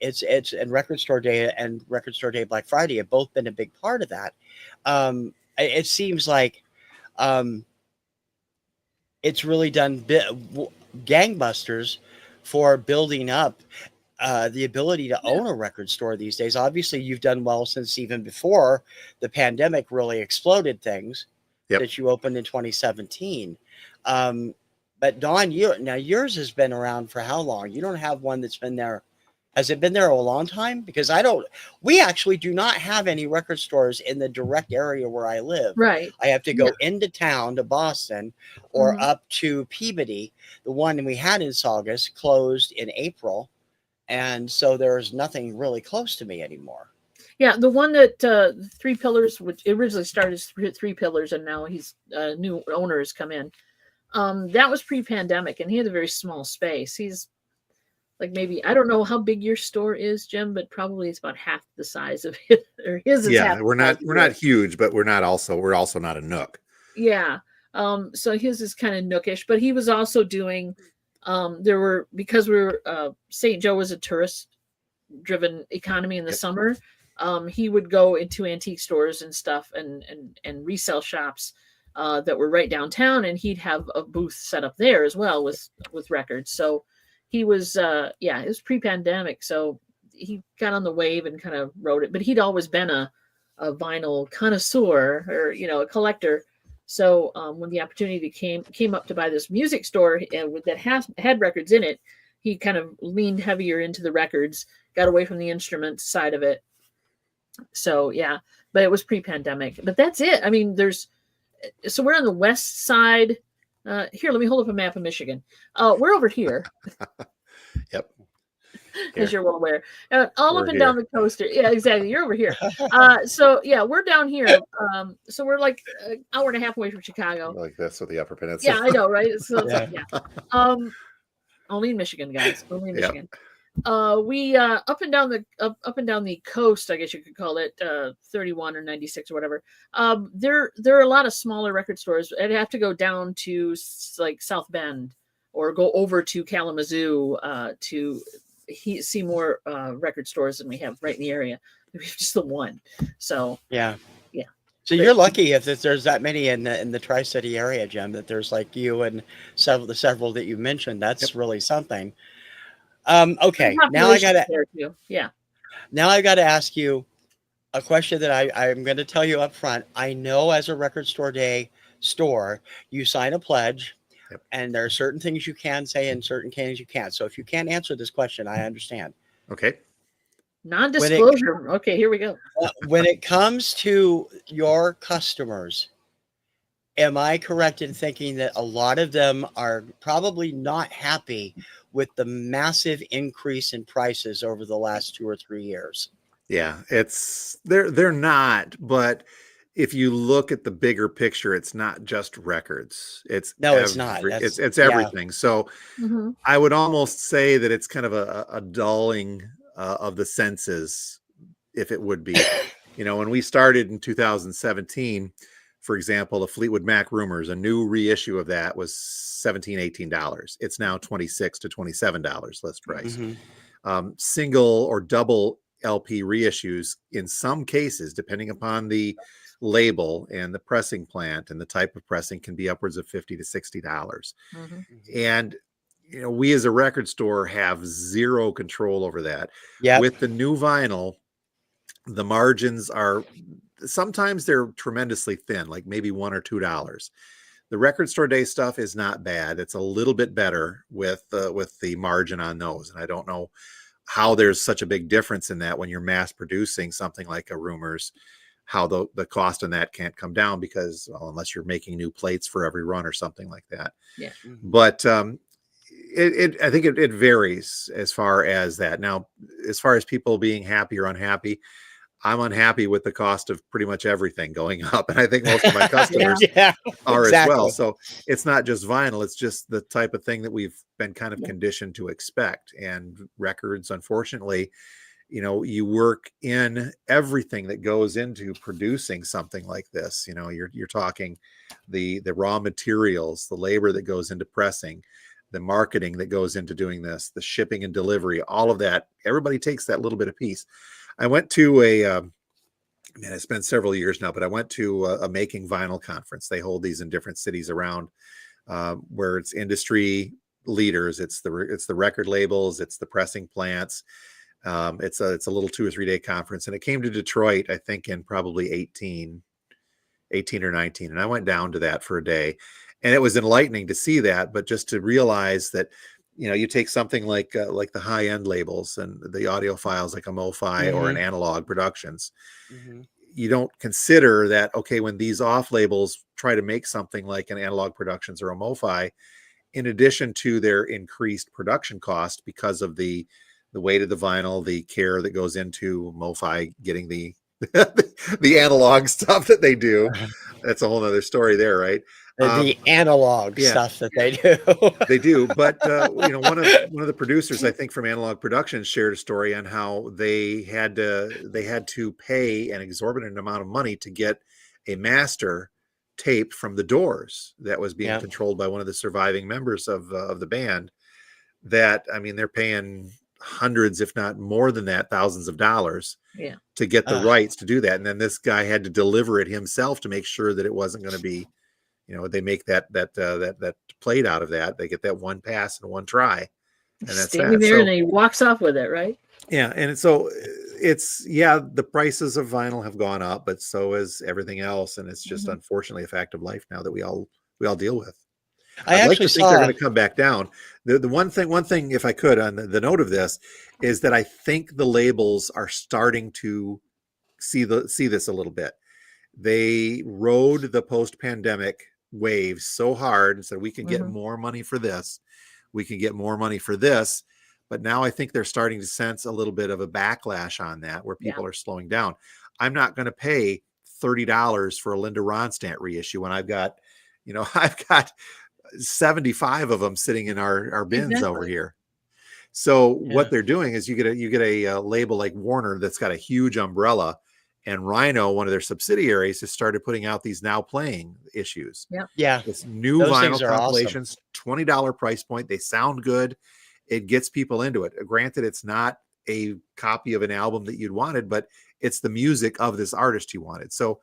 It's and Record Store Day and Record Store Day Black Friday have both been a big part of that. It seems like it's really done gangbusters for building up the ability to own a record store these days. Obviously, you've done well since even before the pandemic really exploded things that you opened in 2017. But Dawn, yours has been around for how long? You don't have one that's been there. Has it been there a long time? Because we actually do not have any record stores in the direct area where I live. Right. I have to go into town to Boston or up to Peabody. The one we had in Saugus closed in April. And so there's nothing really close to me anymore. Yeah. The one that Three Pillars, which originally started as Three Pillars, and now he's new owners come in. That was pre-pandemic, and he had a very small space. He's like, maybe, I don't know how big your store is, Jim, but probably it's about half the size of his, or his is half. We're not huge, but we're also not a nook. Yeah. So his is kind of nookish, but he was also doing, because St. Joe was a tourist driven economy in the summer. He would go into antique stores and stuff and resale shops that were right downtown, and he'd have a booth set up there as well with records. So he was, it was pre-pandemic, so he got on the wave and kind of rode it. But he'd always been a vinyl connoisseur, or a collector. So when the opportunity came up to buy this music store that had records in it, he kind of leaned heavier into the records, got away from the instrument side of it. So but it was pre-pandemic. But that's it. So we're on the west side. Here, let me hold up a map of Michigan. We're over here. Yep. As you're well aware. All up and down the coast. Yeah, exactly. You're over here. We're down here. So we're like an hour and a half away from Chicago. Like this with the Upper Peninsula. Yeah, I know, right? So only in Michigan, guys. Only in Michigan. We up and down the coast, I guess you could call it, 31 or 96 or whatever. There are a lot of smaller record stores. I'd have to go down to like South Bend or go over to Kalamazoo to see more record stores than we have right in the area. We have just the one. So yeah. So you're lucky if there's that many in the Tri-City area, Jim, that there's like you and several that you mentioned. That's really something. Okay, now I gotta ask you a question that I'm going to tell you up front. I know as a Record Store Day store, you sign a pledge, and there are certain things you can say and certain things you can't. So if you can't answer this question, I understand. Okay. Non-disclosure. Okay, here we go. When it comes to your customers, am I correct in thinking that a lot of them are probably not happy with the massive increase in prices over the last 2 or 3 years? Yeah, they're not, but if you look at the bigger picture, it's not just records. It's not. It's everything. Yeah. So I would almost say that it's kind of a dulling of the senses, if it would be. When we started in 2017, for example, the Fleetwood Mac Rumors, a new reissue of that was $17, $18. It's now $26 to $27 list price. Single or double LP reissues, in some cases, depending upon the label and the pressing plant and the type of pressing, can be upwards of $50 to $60. Mhm. And we as a record store have zero control over that. Yeah. With the new vinyl, the margins are sometimes they're tremendously thin, like maybe $1 or $2. The record store day stuff is not bad. It's a little bit better with the margin on those. And I don't know how there's such a big difference in that when you're mass producing something like a Rumors, how the cost on that can't come down because, well, unless you're making new plates for every run or something like that. Yeah. But I think it varies as far as that. Now, as far as people being happy or unhappy, I'm unhappy with the cost of pretty much everything going up. And I think most of my customers are as well. So it's not just vinyl. It's just the type of thing that we've been kind of conditioned to expect. And records, unfortunately, you work in everything that goes into producing something like this. You're talking the raw materials, the labor that goes into pressing, the marketing that goes into doing this, the shipping and delivery, all of that. Everybody takes that little bit of piece. I went to it's been several years now, but I went to a making vinyl conference. They hold these in different cities around where it's industry leaders. It's the record labels. It's the pressing plants. It's a little 2 or 3 day conference, and it came to Detroit, I think in probably 18 or 19. And I went down to that for a day, and it was enlightening to see that, but just to realize that, you take something like the high end labels and the audiophiles like a MoFi or an Analog Productions. You don't consider that, okay, when these off labels try to make something like an Analog Productions or a MoFi, in addition to their increased production cost because of the weight of the vinyl, the care that goes into MoFi getting the the analog stuff that they do. That's a whole other story there, right? The analog stuff that they do. They do. But, one of the producers, I think from Analog Productions, shared a story on how they had to pay an exorbitant amount of money to get a master tape from the Doors that was being controlled by one of the surviving members of the band. That, I mean, they're paying hundreds, if not more than that, thousands of dollars to get the rights to do that. And then this guy had to deliver it himself to make sure that it wasn't going to be, they make that plate out of that. They get that one pass and one try. And that's standing there, and he walks off with it, right? Yeah. And so it's, the prices of vinyl have gone up, but so is everything else. And it's just unfortunately a fact of life now that we all deal with. I'd like to think they're going to come back down. The one thing, if I could, on the note of this, is that I think the labels are starting to see this a little bit. They rode the post-pandemic wave so hard and said, we can get more money for this. We can get more money for this. But now I think they're starting to sense a little bit of a backlash on that, where people are slowing down. I'm not going to pay $30 for a Linda Ronstadt reissue when I've got 75 of them sitting in our bins over here. So what they're doing is you get a label like Warner that's got a huge umbrella, and Rhino, one of their subsidiaries, has started putting out these Now Playing issues. It's new vinyl compilations, awesome. $20 price point. They sound good. It gets people into it. Granted, it's not a copy of an album that you'd wanted, but it's the music of this artist you wanted. So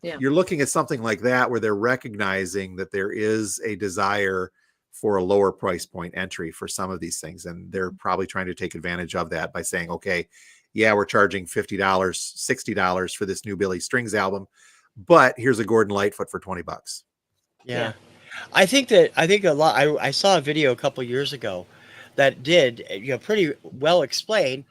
you're looking at something like that where they're recognizing that there is a desire for a lower price point entry for some of these things. And they're probably trying to take advantage of that by saying, okay, we're charging $50, $60 for this new Billy Strings album, but here's a Gordon Lightfoot for $20. Yeah. I think a lot, I saw a video a couple years ago that did, pretty well explain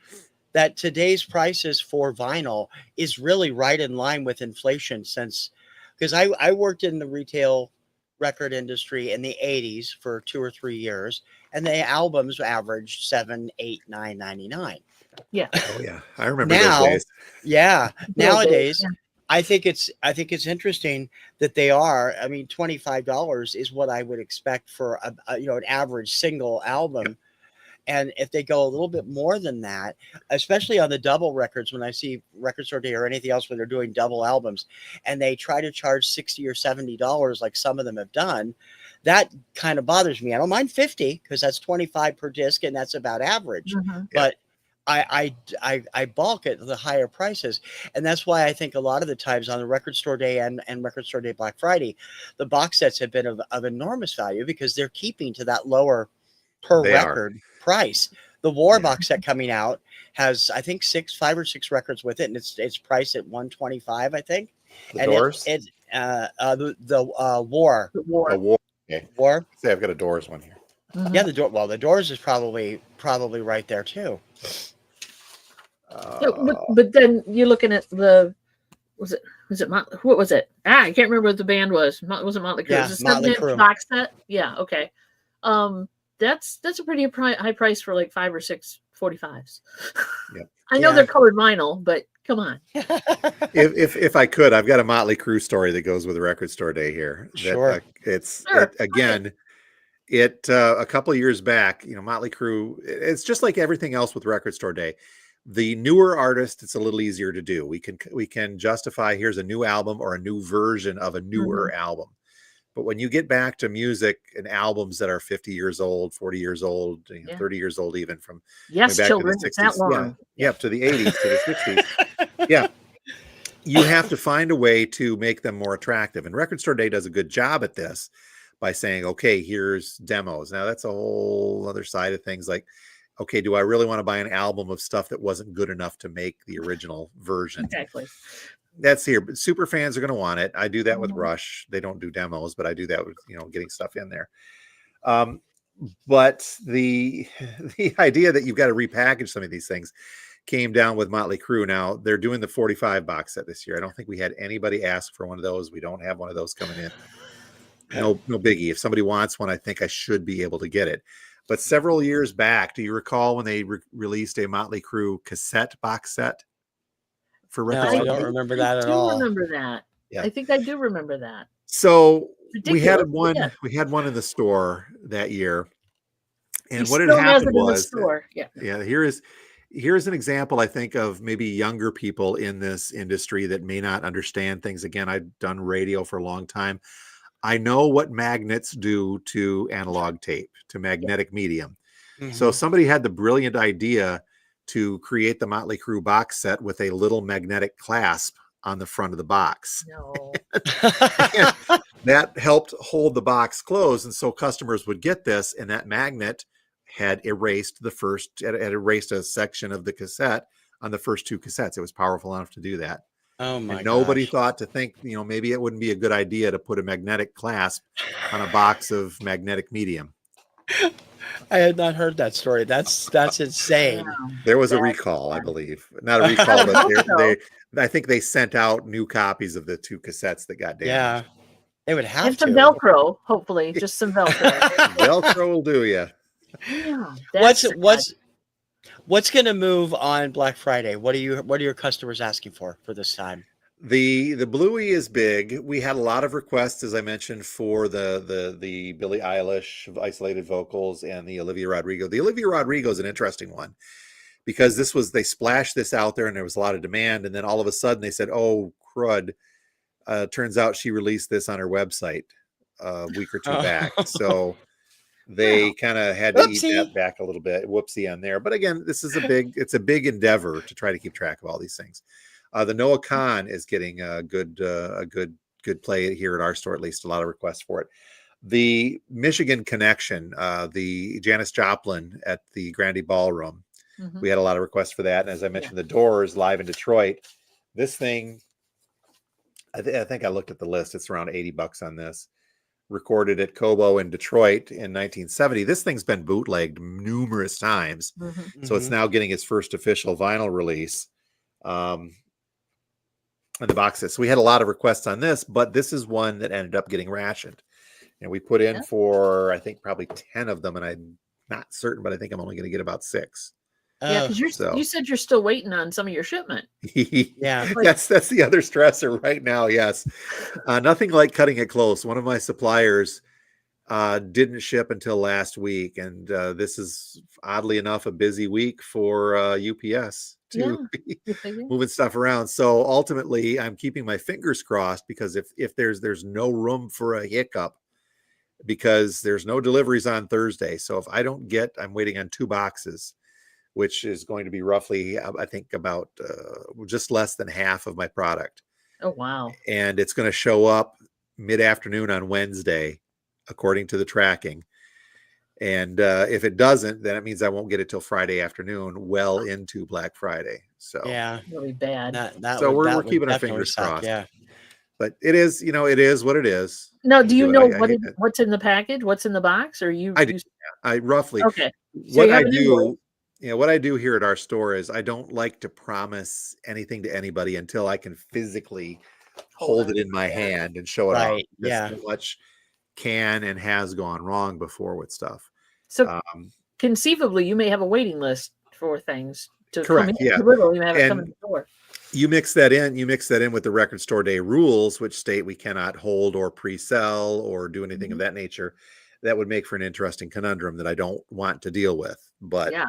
that today's prices for vinyl is really right in line with inflation, because I worked in the retail record industry in the 80s for 2 or 3 years, and the albums averaged $7, $8, $9.99. I remember those days. Nowadays I think it's interesting that they are, I mean, $25 is what I would expect for an average single album. And if they go a little bit more than that, especially on the double records, when I see Record Store Day or anything else where they're doing double albums and they try to charge $60 or $70 like some of them have done, that kind of bothers me. I don't mind 50 because that's 25 per disc, and that's about average. Mhm. But I balk at the higher prices, and that's why I think a lot of the times on the record store day and record store day Black Friday, the box sets have been of enormous value because they're keeping to that lower per They are. record price. The War Yeah. box set coming out has, I think, 5 or 6 records with it, and it's priced at $125, I think. The And Doors? the War. The war. A war. Okay. War. See, I've got a Doors one here. Mhm. Yeah, the Doors is probably right there too. Yeah, but then you're looking at the was it what was it? I can't remember what the band was. Was it Motley Crue? Yeah, Was it Motley 7-inch Crue. box set? Yeah, okay. That's a pretty high price for like 5 or 6 45s. Yep. I know Yeah. they're colored vinyl, but come on. If I could, I've got a Motley Crue story that goes with the record store day here. That, Sure. Again, a couple of years back, Motley Crue, it's just like everything else with record store day. The newer artist, it's a little easier to do. We can justify here's a new album or a new version of a newer album. But when you get back to music and albums that are 50 years old, 40 years old, 30 years old, even from Yes, back children, to the it's that 60s, long. yeah, to the 80s, to the 60s. Yeah. You have to find a way to make them more attractive. And Record Store Day does a good job at this by saying, okay, here's demos. Now that's a whole other side of things. Like, okay, do I really want to buy an album of stuff that wasn't good enough to make the original version? Exactly. That's here, but super fans are going to want it. I do that with Mhm. Rush. They don't do demos, but I do that with, getting stuff in there. But the idea that you've got to repackage some of these things came down with Motley Crue. Now they're doing the 45 box set this year. I don't think we had anybody ask for one of those. We don't have one of those coming in. No biggie. If somebody wants one, I think I should be able to get it. But several years back, do you recall when they released a Motley Crue cassette box set for No, Record I Store don't Day? remember that at I do all. remember that. Yeah. I think I do remember that. So we had Ridiculous. one. Yeah. We had one in the store that year, and He what had still has happened it in the was, store. Yeah. here's an example, I think, of maybe younger people in this industry that may not understand things. Again, I've done radio for a long time. I know what magnets do to analog tape, to magnetic medium. So Mhm. somebody had the brilliant idea to create the Motley Crue box set with a little magnetic clasp on the front of the box. No. That helped hold the box closed, and so customers would get this, and that magnet had erased a section of the cassette on the first 2 cassettes. It was powerful enough to do that. Oh my And nobody gosh. thought to think, maybe it wouldn't be a good idea to put a magnetic clasp on a box of magnetic medium. I had not heard that story. That's insane. Wow. There was a That's recall, I fun. believe. Not a recall, but hope so. I think they sent out new copies of the 2 cassettes that got Yeah, damaged. they would have And to. some Velcro, hopefully. Just some Velcro. Velcro will do you. Yeah, What's going to move on Black Friday? What are your customers asking for this time? The Bluey is big. We had a lot of requests, as I mentioned, for the Billie Eilish isolated vocals and the Olivia Rodrigo. The Olivia Rodrigo is an interesting one because they splashed this out there and there was a lot of demand, and then all of a sudden they said, "Oh crud!" Turns out she released this on her website a week or 2 back, so they kind of had to eat that back a little bit. Whoopsie on there. But again, it's a big endeavor to try to keep track of all these things. The Noah Khan is getting a good play here at our store, at least a lot of requests for it. The Michigan Connection, the Janis Joplin at the Grandy Ballroom. Mhm. We had a lot of requests for that. And as I mentioned, the Doors live in Detroit. This thing, I think I looked at the list. It's around $80 on this. Recorded at Cobo in Detroit in 1970. This thing's been bootlegged numerous times. Mhm. So it's now getting its first official vinyl release. And the box set. So we had a lot of requests on this, but this is one that ended up getting rationed. And we put in for, I think, probably 10 of them. And I'm not certain, but I think I'm only going to get about 6. Yeah, because you said you're still waiting on some of your shipment. Yeah. that's the other stressor right now. Yes. Nothing like cutting it close. One of my suppliers didn't ship until last week. And this is oddly enough a busy week for UPS to be moving stuff around. So ultimately I'm keeping my fingers crossed because if there's no room for a hiccup, because there's no deliveries on Thursday. So if I don't get, I'm waiting on 2 boxes, which is going to be roughly, I think about just less than half of my product. Oh, wow. And it's going to show up mid-afternoon on Wednesday, according to the tracking. And if it doesn't, then it means I won't get it till Friday afternoon, well into Black Friday. So Yeah, Really bad. we're keeping our fingers crossed. Yeah. But it is, it is what it is. Now, do you know I what hate it. what's in the package? What's in the box? Or you? I do. I roughly. Okay. So What you have I an do, what I do here at our store is I don't like to promise anything to anybody until I can physically hold it in my hand and show it off. Right. Just Yeah. so much can and has gone wrong before with stuff. So conceivably, you may have a waiting list for things to Correct, come in. yeah. Literally, you may have it come And in the door. You mix that in with the record store day rules, which state we cannot hold or pre-sell or do anything of that nature. That would make for an interesting conundrum that I don't want to deal with, but Yeah,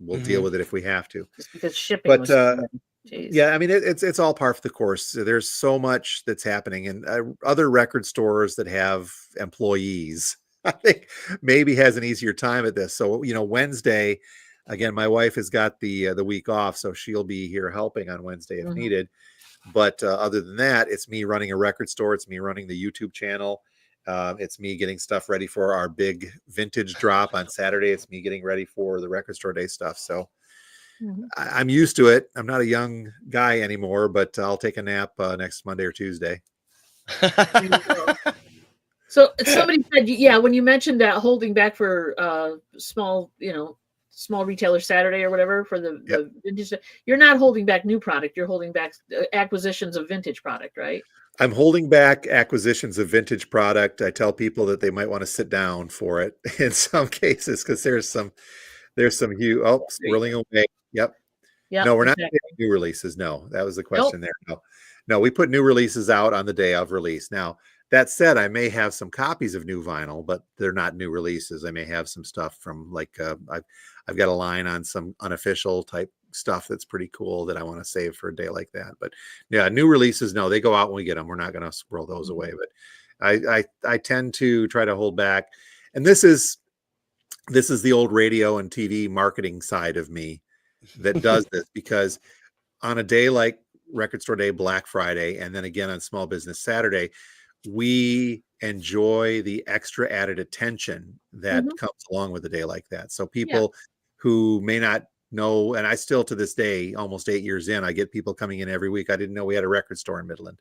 we'll deal with it if we have to. just because shipping But was so bad. Jeez. yeah, I mean, it's all par for the course. There's so much that's happening, and other record stores that have employees, I think, maybe has an easier time at this. So, Wednesday, again, my wife has got the week off, so she'll be here helping on Wednesday if needed. But other than that, it's me running a record store. It's me running the YouTube channel. It's me getting stuff ready for our big vintage drop on Saturday. It's me getting ready for the record store day stuff. So I'm used to it. I'm not a young guy anymore, but I'll take a nap next Monday or Tuesday. So somebody said, yeah, when you mentioned that holding back for small retailer Saturday or whatever for the vintage, you're not holding back new product. You're holding back acquisitions of vintage product, right? I'm holding back acquisitions of vintage product. I tell people that they might want to sit down for it in some cases because there's some huge swirling away. Yep. Yeah. No, we're not getting new releases. No, that was the question there. No, we put new releases out on the day of release. Now, that said, I may have some copies of new vinyl, but they're not new releases. I may have some stuff from I've got a line on some unofficial type stuff that's pretty cool that I want to save for a day like that. But yeah, new releases, no, they go out when we get them. We're not going to squirrel those away. But I tend to try to hold back. And this is the old radio and TV marketing side of me that does this, because on a day like Record Store Day, Black Friday, and then again on Small Business Saturday, we enjoy the extra added attention that comes along with a day like that. So people who may not know, and I still to this day, almost 8 years in, I get people coming in every week. I didn't know we had a record store in Midland.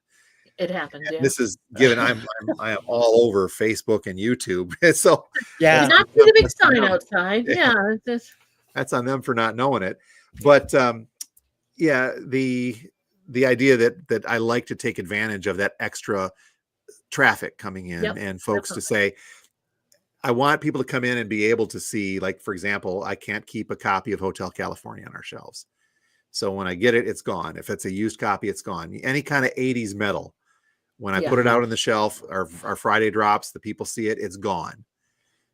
It happens. Yeah. This is given I am all over Facebook and YouTube. So Yeah. Not see the big sign outside. Yeah. That's on them for not knowing it. But yeah, the idea that I like to take advantage of that extra traffic coming in and folks to say, I want people to come in and be able to see, like, for example, I can't keep a copy of Hotel California on our shelves. So when I get it, it's gone. If it's a used copy, it's gone. Any kind of 80s metal, when I put it out on the shelf, our Friday drops, the people see it, it's gone.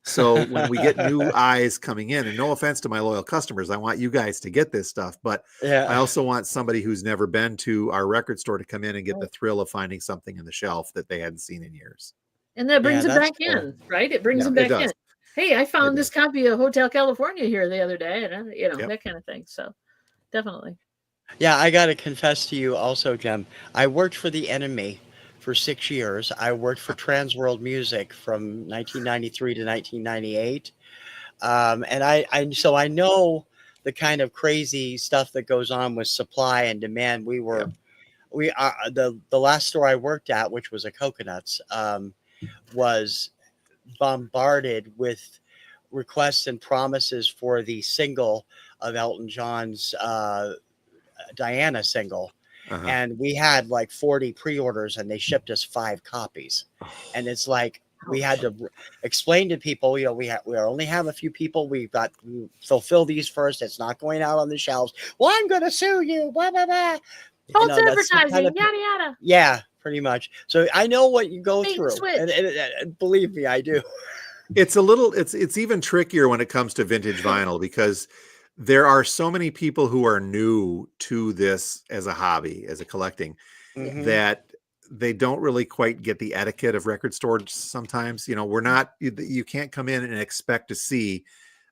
So when we get new eyes coming in, and no offense to my loyal customers, I want you guys to get this stuff, but I also want somebody who's never been to our record store to come in and get the thrill of finding something in the shelf that they hadn't seen in years. And that brings it back in, right? It brings them back in. Hey, I found this copy of Hotel California here the other day, and that kind of thing. So definitely. Yeah, I got to confess to you also, Jim. I worked for the enemy for 6 years. I worked for Transworld Music from 1993 to 1998. And so I know the kind of crazy stuff that goes on with supply and demand. The last store I worked at, which was a Coconuts, was bombarded with requests and promises for the single of Elton John's Diana single. And we had like 40 pre-orders and they shipped us 5 copies. And it's like, we had to explain to people, we only have a few people. We've got to fulfill these first. It's not going out on the shelves. Well, I'm going to sue you. Blah, blah, blah. False advertising, yada, yada. Yeah, pretty much. So I know what you go through. And believe me, I do. It's it's even trickier when it comes to vintage vinyl, because there are so many people who are new to this as a hobby, as a collecting, that they don't really quite get the etiquette of record stores sometimes. You can't come in and expect to see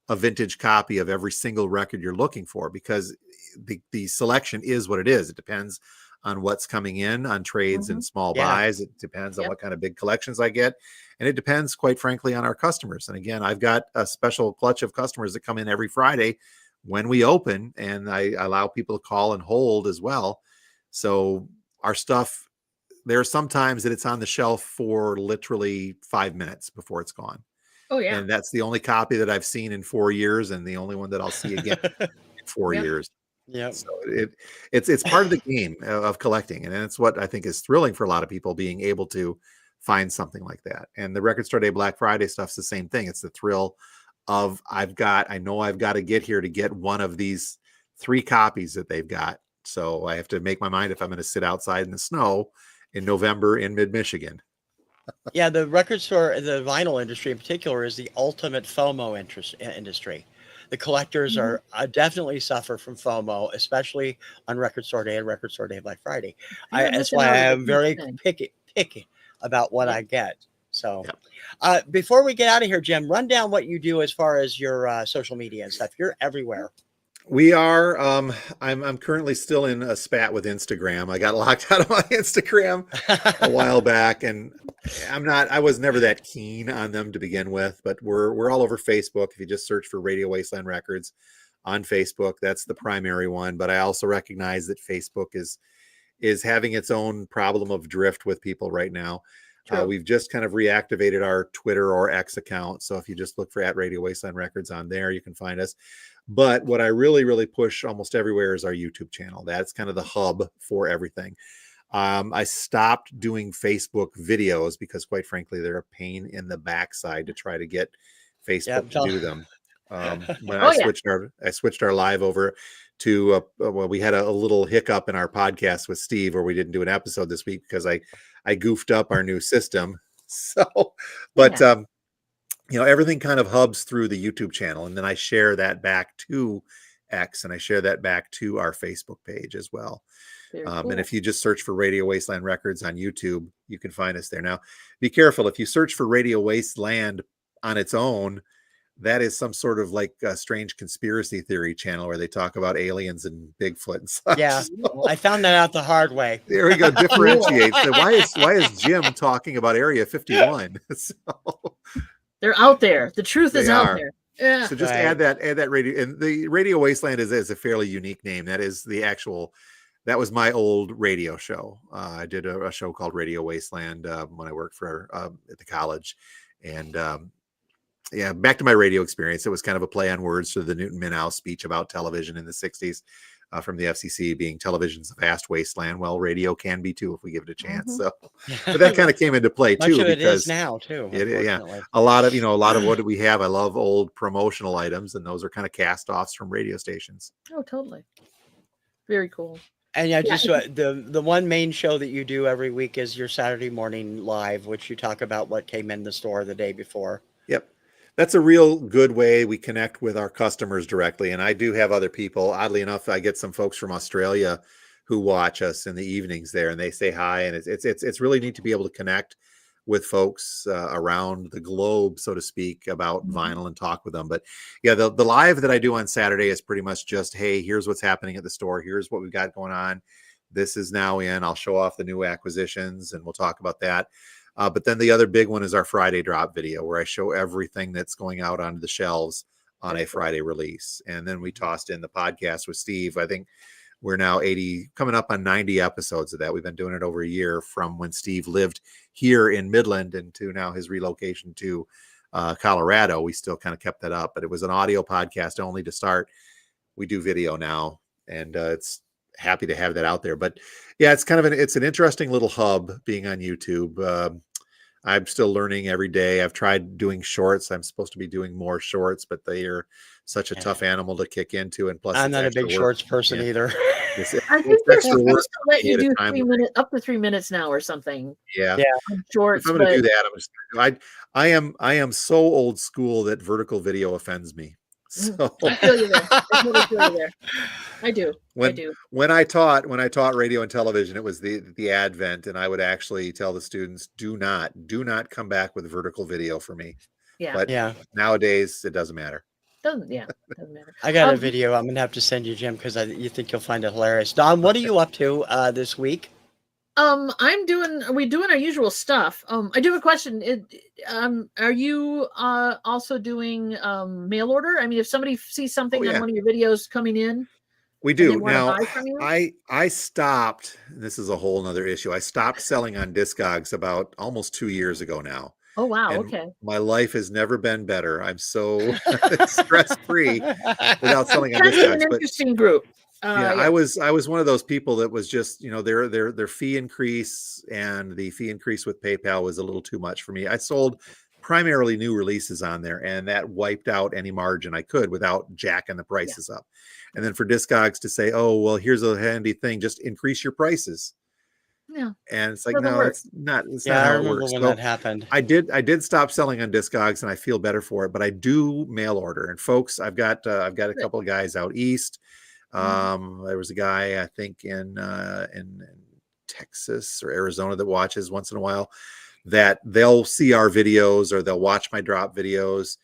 a vintage copy of every single record you're looking for, because the selection is what it is. It depends on what's coming in on trades and small buys. It depends on what kind of big collections I get. And it depends, quite frankly, on our customers. And again, I've got a special clutch of customers that come in every Friday when we open, and I allow people to call and hold as well. So our stuff, there are some times that it's on the shelf for literally 5 minutes before it's gone. Oh yeah. And that's the only copy that I've seen in 4 years, and the only one that I'll see again in 4 years. Yeah. So it's part of the game of collecting. And that's what I think is thrilling for a lot of people, being able to find something like that. And the Record Store Day Black Friday stuff's the same thing. It's the thrill of I know I've got to get here to get one of these 3 copies that they've got. So I have to make my mind if I'm going to sit outside in the snow in November in mid-Michigan. Yeah, the record store, the vinyl industry in particular, is the ultimate FOMO industry. The collectors are definitely suffer from FOMO, especially on Record Store Day and Record Store Day Black Friday. That's why I am very picky about what I get. So before we get out of here, Jim, run down what you do as far as your social media and stuff. You're everywhere. We are. I'm currently still in a spat with Instagram. I got locked out of my Instagram a while back, and I was never that keen on them to begin with, but we're all over Facebook. If you just search for Radio Wasteland Records on Facebook, that's the primary one. But I also recognize that Facebook is having its own problem of drift with people right now. We've just kind of reactivated our Twitter or X account. So if you just look for @Radio Wasteland Records on there, you can find us. But what I really, really push almost everywhere is our YouTube channel. That's kind of the hub for everything. I stopped doing Facebook videos because, quite frankly, they're a pain in the backside to try to get Facebook to do them. When I switched our live over to we had a little hiccup in our podcast with Steve where we didn't do an episode this week because I goofed up our new system. So, but everything kind of hubs through the YouTube channel, and then I share that back to X, and I share that back to our Facebook page as well. Cool. And if you just search for Radio Wasteland Records on YouTube, you can find us there. Now, be careful. If you search for Radio Wasteland on its own, that is some sort of like a strange conspiracy theory channel where they talk about aliens and Bigfoot and such. Yeah, I found that out the hard way. There we go. Differentiate. So why is Jim talking about Area 51? So, they're out there. The truth is out there. Yeah. So just add that radio, and the Radio Wasteland is a fairly unique name. That is that was my old radio show. I did a show called Radio Wasteland when I worked for at the college, and back to my radio experience. It was kind of a play on words to the Newton Minow speech about television in the 60s from the FCC, being television's a vast wasteland. Well, radio can be too if we give it a chance. So, but that kind of came into play too. Much of it because is now too. A lot of what do we have? I love old promotional items, and those are kind of cast-offs from radio stations. Oh, totally. Very cool. And the one main show that you do every week is your Saturday morning live, which you talk about what came in the store the day before. Yep. That's a real good way we connect with our customers directly. And I do have other people. Oddly enough, I get some folks from Australia who watch us in the evenings there, and they say hi. And it's really neat to be able to connect with folks around the globe, so to speak, about vinyl and talk with them. But yeah, the live that I do on Saturday is pretty much just, hey, here's what's happening at the store. Here's what we've got going on. This is now in. I'll show off the new acquisitions, and we'll talk about that. But then the other big one is our Friday drop video, where I show everything that's going out onto the shelves on a Friday release. And then we tossed in the podcast with Steve. I think we're now coming up on 90 episodes of that. We've been doing it over a year from when Steve lived here in Midland and to now his relocation to Colorado. We still kind of kept that up, but it was an audio podcast only to start. We do video now, and it's happy to have that out there. But yeah, it's kind of it's an interesting little hub being on YouTube. I'm still learning every day. I've tried doing shorts. I'm supposed to be doing more shorts, but they are such a tough animal to kick into. And plus, I'm not a big shorts person either. I think they're supposed to let you do 3 minutes, up to 3 minutes now or something. Yeah. Shorts. If I'm going to do that, I am so old school that vertical video offends me. So I feel you there. I totally feel you there. I do. I do. When I taught radio and television, it was the advent, and I would actually tell the students, do not come back with vertical video for me. Yeah. But Yeah. nowadays it doesn't matter. Doesn't matter. I got a video I'm gonna have to send you, Jim, because you think you'll find it hilarious. Don, what are you up to this week? We're doing our usual stuff. I do have a question. Are you also doing mail order? I mean, if somebody sees something on one of your videos coming in, we do. Now, I stopped. This is a whole nother issue. I stopped selling on Discogs about almost 2 years ago now. Oh wow! And okay. My life has never been better. I'm so stress-free without selling on Discogs. An interesting group. Yeah, I was one of those people that was just, their fee increase, and the fee increase with PayPal was a little too much for me. I sold primarily new releases on there, and that wiped out any margin I could without jacking the prices up. And then for Discogs to say, oh, well, here's a handy thing, just increase your prices. Yeah. And it's like, no, it's not how I it remember works. when So that happened. I did stop selling on Discogs, and I feel better for it, but I do mail order. And folks, I've got a couple of guys out east. There was a guy, I think in Texas or Arizona, that watches once in a while, that they'll see our videos or they'll watch my drop videos,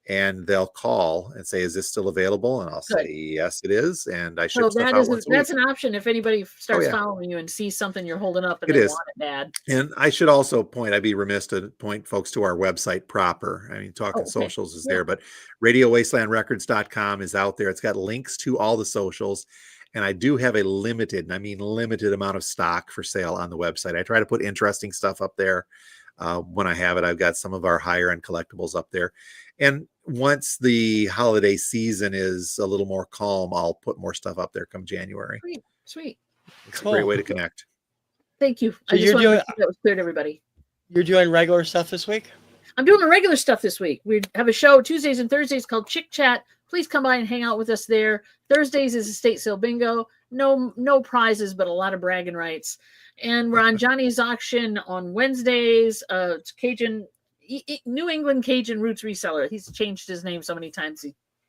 and they'll call and say, is this still available? And I'll say, yes, it is. And I ship stuff out once a week. That's an option if anybody starts following you and sees something you're holding up and they want it bad. And I should also I'd be remiss to point folks to our website proper. I mean, Talking Socials is there, but RadioWastelandRecords.com is out there. It's got links to all the socials. And I do have a limited amount of stock for sale on the website. I try to put interesting stuff up there. When I have it, I've got some of our higher end collectibles up there. And once the holiday season is a little more calm, I'll put more stuff up there come January. Sweet. It's a great way to connect. Thank you. So I just wanted to make sure that was clear to everybody. You're doing regular stuff this week? I'm doing the regular stuff this week. We have a show Tuesdays and Thursdays called Chick Chat. Please come by and hang out with us there. Thursdays is estate sale bingo. No prizes, but a lot of bragging rights. And we're on Johnny's Auction on Wednesdays. It's Cajun, New England Cajun Roots Reseller. He's changed his name so many times.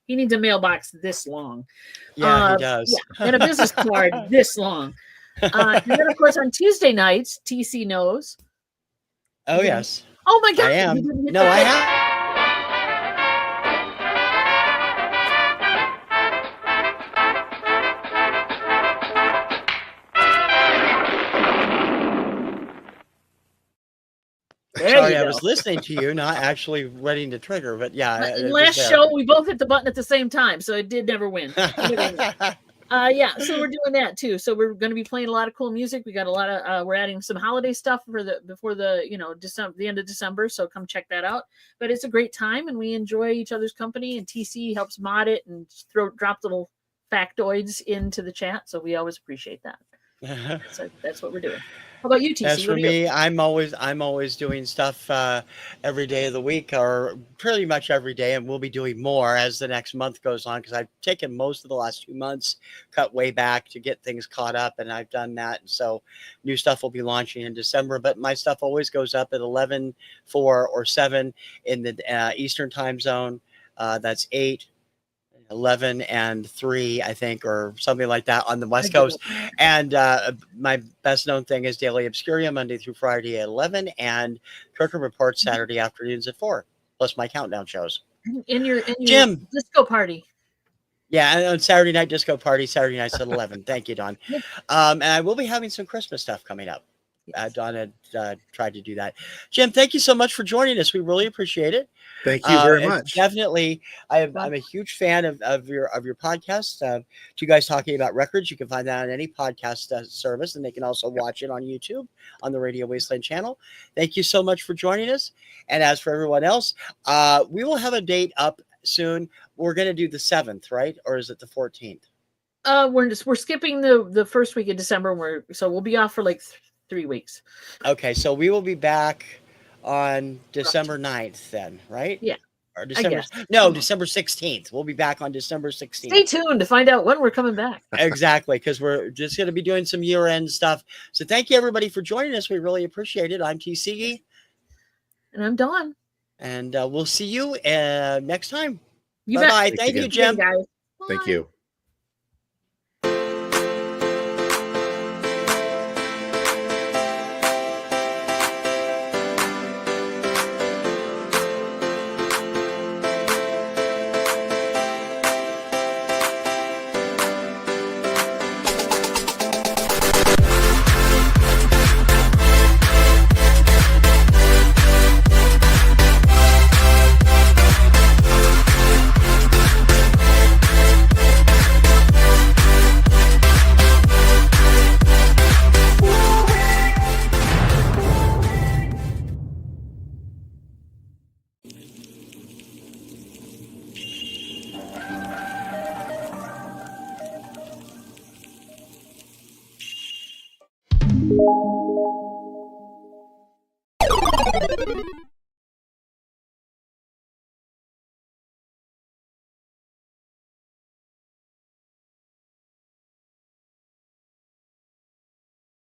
He needs a mailbox this long. Yeah, he does. Yeah, and a business card this long. And then, of course, on Tuesday nights, TC knows. Oh, yes. Oh, my God. I am. No, I have. Sorry, I was listening to you, not actually ready to trigger, but yeah. Last show, we both hit the button at the same time, so it did never win. Yeah, so we're doing that too. So we're going to be playing a lot of cool music. We got a lot of we're adding some holiday stuff before the December, the end of December. So come check that out. But it's a great time, and we enjoy each other's company. And TC helps mod it and drop little factoids into the chat. So we always appreciate that. So that's what we're doing. How about you, TC? As for me, I'm always doing stuff every day of the week, or pretty much every day, and we'll be doing more as the next month goes on, because I've taken most of the last 2 months, cut way back to get things caught up, and I've done that. And so new stuff will be launching in December, but my stuff always goes up at 11, 4, or 7 in the Eastern time zone. That's 8, 11 and 3, I think, or something like that on the West Coast. And my best known thing is Daily Obscuria, Monday through Friday at 11, and Kirkham Report Saturday afternoons at 4, plus my countdown shows. In your Jim disco party. Yeah, and on Saturday night disco party, Saturday nights at 11. Thank you, Don. And I will be having some Christmas stuff coming up. Don had tried to do that. Jim, thank you so much for joining us. We really appreciate it. Thank you very much. Definitely, I'm a huge fan of your podcast. You guys talking about records. You can find that on any podcast service, and they can also watch it on YouTube on the Radio Wasteland channel. Thank you so much for joining us. And as for everyone else, we will have a date up soon. We're going to do the 7th, right? Or is it the 14th? We're skipping the first week of December. So we'll be off for like 3 weeks. Okay, so we will be back on December 9th then, right? Yeah. Or December. No, December 16th. We'll be back on December 16th. Stay tuned to find out when we're coming back. Exactly, because we're just going to be doing some year-end stuff. So thank you, everybody, for joining us. We really appreciate it. I'm TC. And I'm Dawn. And we'll see you next time. You Bye bet. bye. Thanks Thank you, again. Jim. Guys. Thank Bye. you.